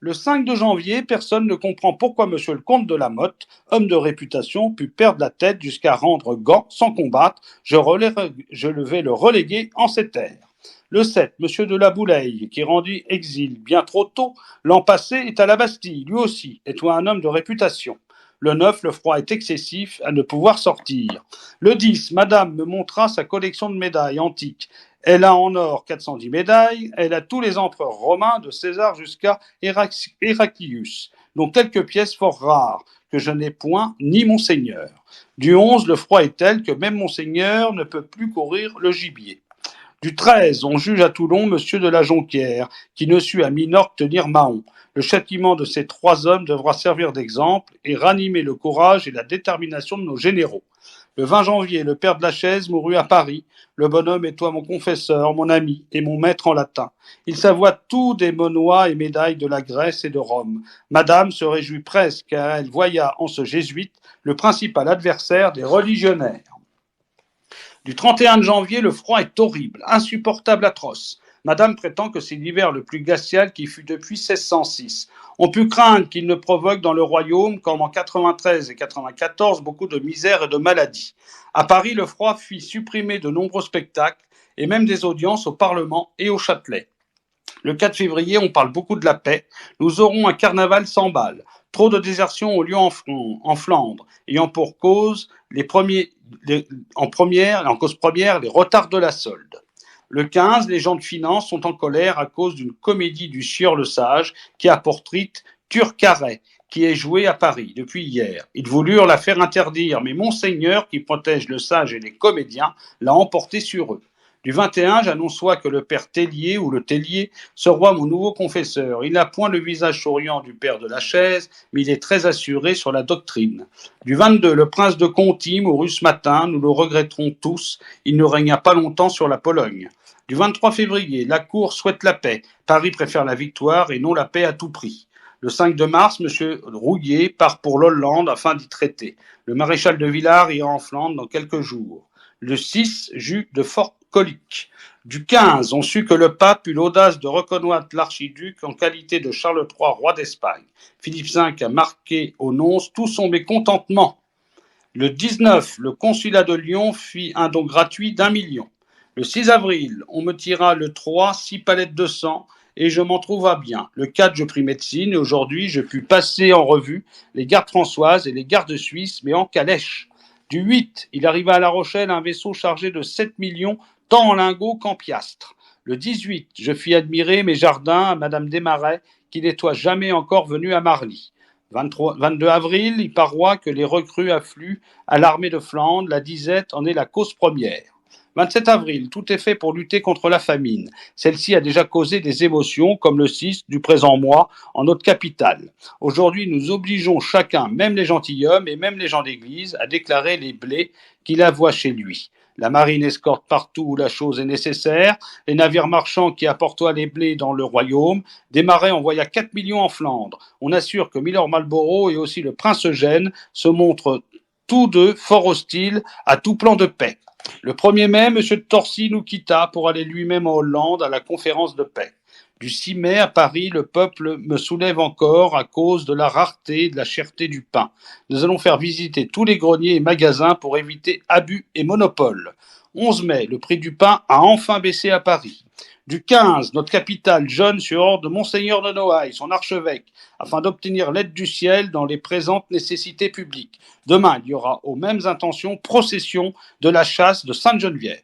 Speaker 2: Le 5 de janvier, personne ne comprend pourquoi monsieur le comte de la Motte, homme de réputation, put perdre la tête jusqu'à rendre Gand sans combattre. Je vais le reléguer en ces terres. Le 7, monsieur de la Bouleille, qui rendit exil bien trop tôt, l'an passé est à la Bastille, lui aussi, étant un homme de réputation. Le 9, le froid est excessif à ne pouvoir sortir. Le 10, madame me montra sa collection de médailles antiques. Elle a en or 410 médailles, elle a tous les empereurs romains de César jusqu'à Héraclius, dont quelques pièces fort rares, que je n'ai point ni monseigneur. Du 11, le froid est tel que même monseigneur ne peut plus courir le gibier. Du 13, on juge à Toulon monsieur de la Jonquière, qui ne sut à Minorque tenir Mahon. Le châtiment de ces trois hommes devra servir d'exemple et ranimer le courage et la détermination de nos généraux. Le 20 janvier, le père de Lachaise mourut à Paris. Le bonhomme est toi mon confesseur, mon ami et mon maître en latin. Il savoit tout des monnois et médailles de la Grèce et de Rome. Madame se réjouit presque, car elle voya en ce jésuite le principal adversaire des religionnaires. Du 31 janvier, le froid est horrible, insupportable, atroce. Madame prétend que c'est l'hiver le plus glacial qui fut depuis 1606. On put craindre qu'il ne provoque dans le royaume, comme en 93 et 94, beaucoup de misère et de maladies. À Paris, le froid fit supprimer de nombreux spectacles et même des audiences au Parlement et au Châtelet. Le 4 février, on parle beaucoup de la paix. Nous aurons un carnaval sans balles. Trop de désertions ont lieu en Flandre, ayant pour cause en cause première les retards de la solde. Le 15, les gens de finance sont en colère à cause d'une comédie du Sieur le Sage qui a pour titre Turcaret, qui est jouée à Paris depuis hier. Ils voulurent la faire interdire, mais Monseigneur, qui protège le sage et les comédiens, l'a emporté sur eux. Du 21, j'annonce soit que le père Tellier ou le Tellier sera mon nouveau confesseur. Il n'a point le visage souriant du père de Lachaise, mais il est très assuré sur la doctrine. Du 22, le prince de Conti mourut ce matin, nous le regretterons tous, il ne régna pas longtemps sur la Pologne. Du 23 février, la Cour souhaite la paix. Paris préfère la victoire et non la paix à tout prix. Le 5 de mars, M. Rouillet part pour l'Hollande afin d'y traiter. Le maréchal de Villars ira en Flandre dans quelques jours. Le 6, jus de fort colique. Du 15, on sut que le pape eut l'audace de reconnaître l'archiduc en qualité de Charles III, roi d'Espagne. Philippe V a marqué au nonce tout son mécontentement. Le 19, le consulat de Lyon fit un don gratuit d'1 million. Le 6 avril, on me tira le 3, 6 palettes de sang, et je m'en trouva bien. Le 4, je pris médecine, et aujourd'hui, je pus passer en revue les gardes françoises et les gardes suisses, mais en calèche. Du 8, il arriva à La Rochelle un vaisseau chargé de 7 millions, tant en lingots qu'en piastres. Le 18, je fis admirer mes jardins à Madame Desmarais, qui n'était jamais encore venue à Marly. 22 avril, il paroit que les recrues affluent à l'armée de Flandre, la disette en est la cause première. 27 avril, tout est fait pour lutter contre la famine. Celle-ci a déjà causé des émotions, comme le 6 du présent mois, en notre capitale. Aujourd'hui, nous obligeons chacun, même les gentilshommes et même les gens d'église, à déclarer les blés qu'il avoit chez lui. La marine escorte partout où la chose est nécessaire, les navires marchands qui apportent les blés dans le royaume, des marais envoya 4 millions en Flandre. On assure que Milord Marlborough et aussi le prince Eugène se montrent tous deux fort hostiles à tout plan de paix. Le 1er mai, M. de Torcy nous quitta pour aller lui-même en Hollande à la conférence de paix. Du 6 mai, à Paris, le peuple me soulève encore à cause de la rareté et de la cherté du pain. Nous allons faire visiter tous les greniers et magasins pour éviter abus et monopole. 11 mai, le prix du pain a enfin baissé à Paris. Du 15, notre capitale jeûne sur ordre de Monseigneur de Noailles, son archevêque, afin d'obtenir l'aide du ciel dans les présentes nécessités publiques. Demain, il y aura aux mêmes intentions procession de la chasse de Sainte-Geneviève.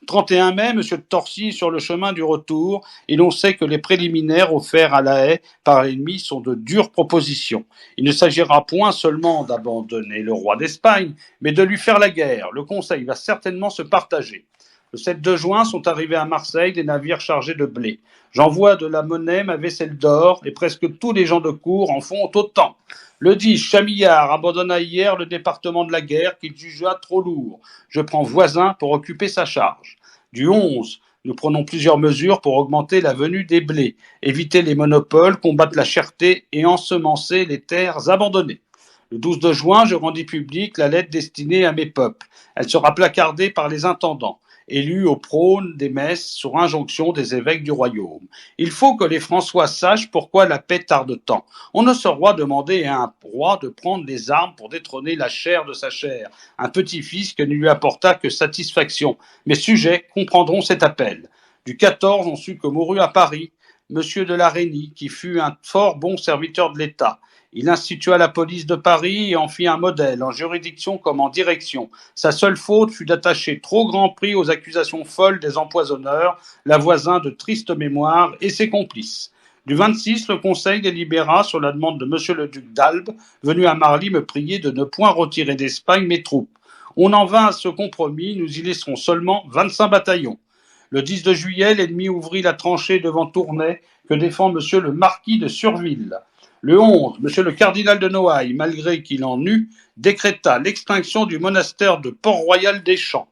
Speaker 2: 31 mai, M. de Torcy sur le chemin du retour, et l'on sait que les préliminaires offerts à La Haye par l'ennemi sont de dures propositions. Il ne s'agira point seulement d'abandonner le roi d'Espagne, mais de lui faire la guerre. Le Conseil va certainement se partager. Le 7 juin sont arrivés à Marseille des navires chargés de blé. J'envoie de la monnaie ma vaisselle d'or, et presque tous les gens de cour en font autant. Le 10, Chamillard abandonna hier le département de la guerre qu'il jugea trop lourd. Je prends Voisin pour occuper sa charge. Du 11, nous prenons plusieurs mesures pour augmenter la venue des blés, éviter les monopoles, combattre la cherté et ensemencer les terres abandonnées. Le 12 juin, je rendis publique la lettre destinée à mes peuples. Elle sera placardée par les intendants, élus au prône des messes sur injonction des évêques du royaume. Il faut que les François sachent pourquoi la paix tarde tant. On ne saurait demander à un roi de prendre les armes pour détrôner la chair de sa chair, un petit-fils qui ne lui apporta que satisfaction. Mes sujets comprendront cet appel. Du 14, on sut que mourut à Paris Monsieur de la Reynie, qui fut un fort bon serviteur de l'État. Il institua la police de Paris et en fit un modèle, en juridiction comme en direction. Sa seule faute fut d'attacher trop grand prix aux accusations folles des empoisonneurs, la Voisin de triste mémoire et ses complices. Du 26, le Conseil délibéra sur la demande de Monsieur le duc d'Albe, venu à Marly me prier de ne point retirer d'Espagne mes troupes. On en vint à ce compromis, nous y laisserons seulement 25 bataillons. Le 10 juillet, l'ennemi ouvrit la tranchée devant Tournai que défend Monsieur le marquis de Surville. Le 11, Monsieur le cardinal de Noailles, malgré qu'il en eût, décréta l'extinction du monastère de Port-Royal des Champs.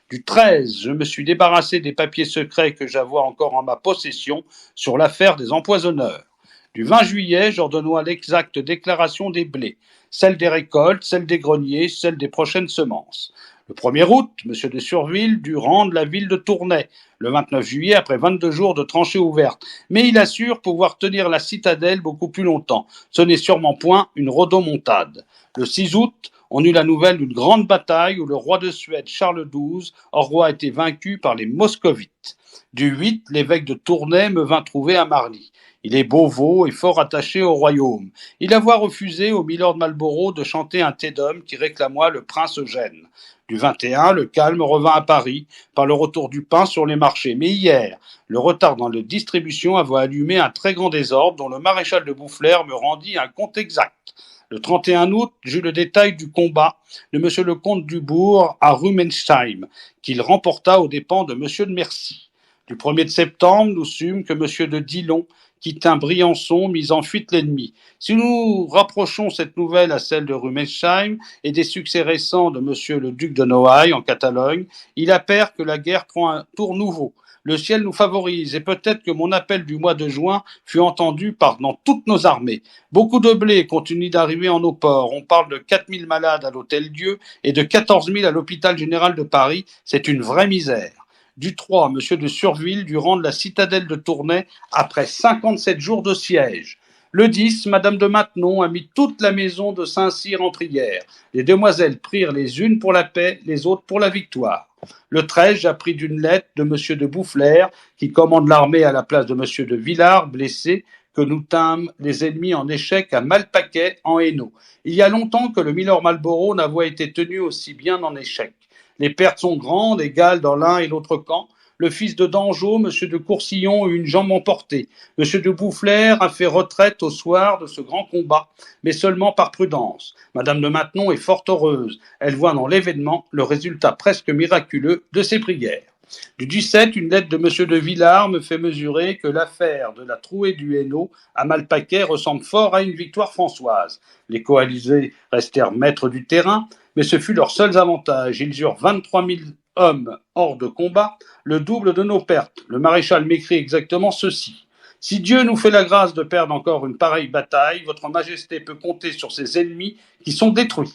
Speaker 2: Du 13, je me suis débarrassé des papiers secrets que j'avais encore en ma possession sur l'affaire des empoisonneurs. Du 20 juillet, j'ordonnai l'exacte déclaration des blés, celle des récoltes, celle des greniers, celle des prochaines semences. Le 1er août, M. de Surville dut rendre la ville de Tournai, le 29 juillet, après 22 jours de tranchées ouvertes. Mais il assure pouvoir tenir la citadelle beaucoup plus longtemps. Ce n'est sûrement point une rodomontade. Le 6 août, on eut la nouvelle d'une grande bataille où le roi de Suède, Charles XII, aura été vaincu par les Moscovites. Du 8, l'évêque de Tournai me vint trouver à Marly. Il est Beauvau et fort attaché au royaume. Il avoit refusé au milord Marlborough de chanter un Te-Deum qui réclamoit le prince Eugène. Du 21, le calme revint à Paris par le retour du pain sur les marchés. Mais hier, le retard dans la distribution avait allumé un très grand désordre dont le maréchal de Boufflers me rendit un compte exact. Le 31 août, j'eus le détail du combat de M. le comte Dubourg à Rumensheim, qu'il remporta aux dépens de M. de Mercy. Du 1er septembre, nous sûmes que M. de Dillon quitta Briançon, mis en fuite l'ennemi. Si nous rapprochons cette nouvelle à celle de Rumensheim et des succès récents de M. le duc de Noailles en Catalogne, il appert que la guerre prend un tour nouveau. Le ciel nous favorise et peut-être que mon appel du mois de juin fut entendu dans toutes nos armées. Beaucoup de blé continue d'arriver en nos ports. On parle de 4000 malades à l'Hôtel-Dieu et de 14 000 à l'hôpital général de Paris. C'est une vraie misère. Du 3, M. de Surville dut rendre la citadelle de Tournai après 57 jours de siège. Le 10, Madame de Maintenon a mis toute la maison de Saint-Cyr en prière. Les demoiselles prirent les unes pour la paix, les autres pour la victoire. Le 13, j'appris d'une lettre de M. de Boufflers, qui commande l'armée à la place de M. de Villars, blessé, que nous tîmes les ennemis en échec à Malpaquet, en Hainaut. Il y a longtemps que le milord Marlborough n'avait été tenu aussi bien en échec. Les pertes sont grandes, égales dans l'un et l'autre camp. le fils de Dangeau, M. de Courcillon, eut une jambe emportée. M. de Boufflers a fait retraite au soir de ce grand combat, mais seulement par prudence. Mme de Maintenon est fort heureuse. Elle voit dans l'événement le résultat presque miraculeux de ses prières. Du 17, une lettre de M. de Villars me fait mesurer que l'affaire de la trouée du Hainaut à Malpaquet ressemble fort à une victoire françoise. Les coalisés restèrent maîtres du terrain, mais ce fut leur seul avantage. Ils eurent 23 000 hommes hors de combat, le double de nos pertes. Le maréchal m'écrit exactement ceci. Si Dieu nous fait la grâce de perdre encore une pareille bataille, votre majesté peut compter sur ses ennemis qui sont détruits.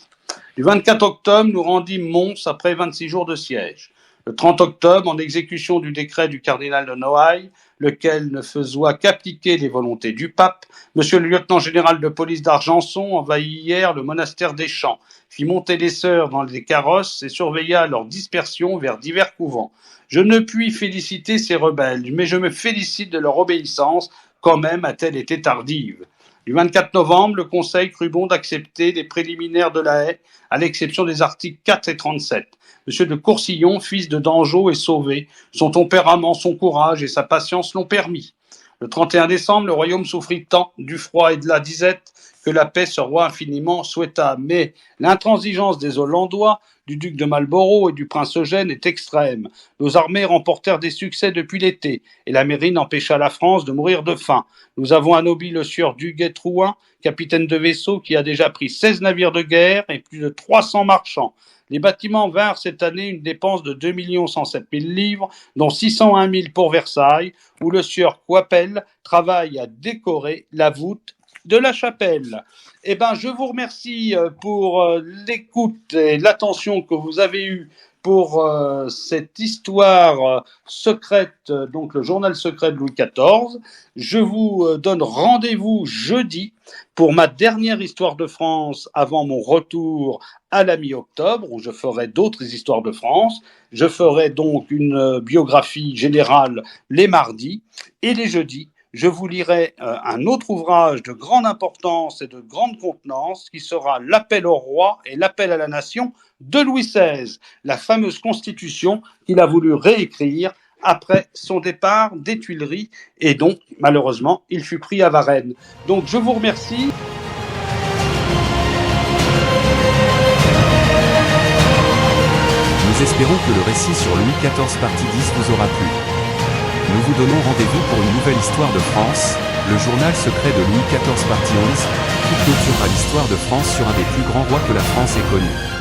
Speaker 2: Du 24 octobre, nous rendîmes Mons après 26 jours de siège. Le 30 octobre, en exécution du décret du cardinal de Noailles, lequel ne faisait qu'appliquer les volontés du pape, monsieur le lieutenant-général de police d'Argenson envahit hier le monastère des Champs, fit monter les sœurs dans des carrosses et surveilla leur dispersion vers divers couvents. Je ne puis féliciter ces rebelles, mais je me félicite de leur obéissance, quand même a-t-elle été tardive. Du 24 novembre, le Conseil crut bon d'accepter les préliminaires de la haie, à l'exception des articles 4 et 37. M. de Courcillon, fils de Dangeau, est sauvé. Son tempérament, son courage et sa patience l'ont permis. Le 31 décembre, le royaume souffrit tant du froid et de la disette que la paix serait infiniment souhaitable. Mais l'intransigeance des Hollandois, du duc de Marlborough et du prince Eugène est extrême. Nos armées remportèrent des succès depuis l'été et la mairie empêcha la France de mourir de faim. Nous avons anobli le sieur Duguay-Trouin, capitaine de vaisseau qui a déjà pris 16 navires de guerre et plus de 300 marchands. Les bâtiments vinrent cette année une dépense de 2 107 000 livres, dont 601 000 pour Versailles, où le sieur Coipel travaille à décorer la voûte de la chapelle. Eh ben, je vous remercie pour l'écoute et l'attention que vous avez eue pour cette histoire secrète, donc le journal secret de Louis XIV. Je vous donne rendez-vous jeudi pour ma dernière histoire de France avant mon retour à la mi-octobre, où je ferai d'autres histoires de France. Je ferai donc une biographie générale les mardis et les jeudis. Je vous lirai un autre ouvrage de grande importance et de grande contenance qui sera L'appel au roi et l'appel à la nation de Louis XVI, la fameuse constitution qu'il a voulu réécrire après son départ des Tuileries et donc malheureusement il fut pris à Varennes. Donc je vous remercie.
Speaker 1: Nous espérons que le récit sur Louis XIV partie 10 vous aura plu. Nous vous donnons rendez-vous pour une nouvelle histoire de France, le journal secret de Louis XIV partie 11, qui clôturera l'histoire de France sur un des plus grands rois que la France ait connu.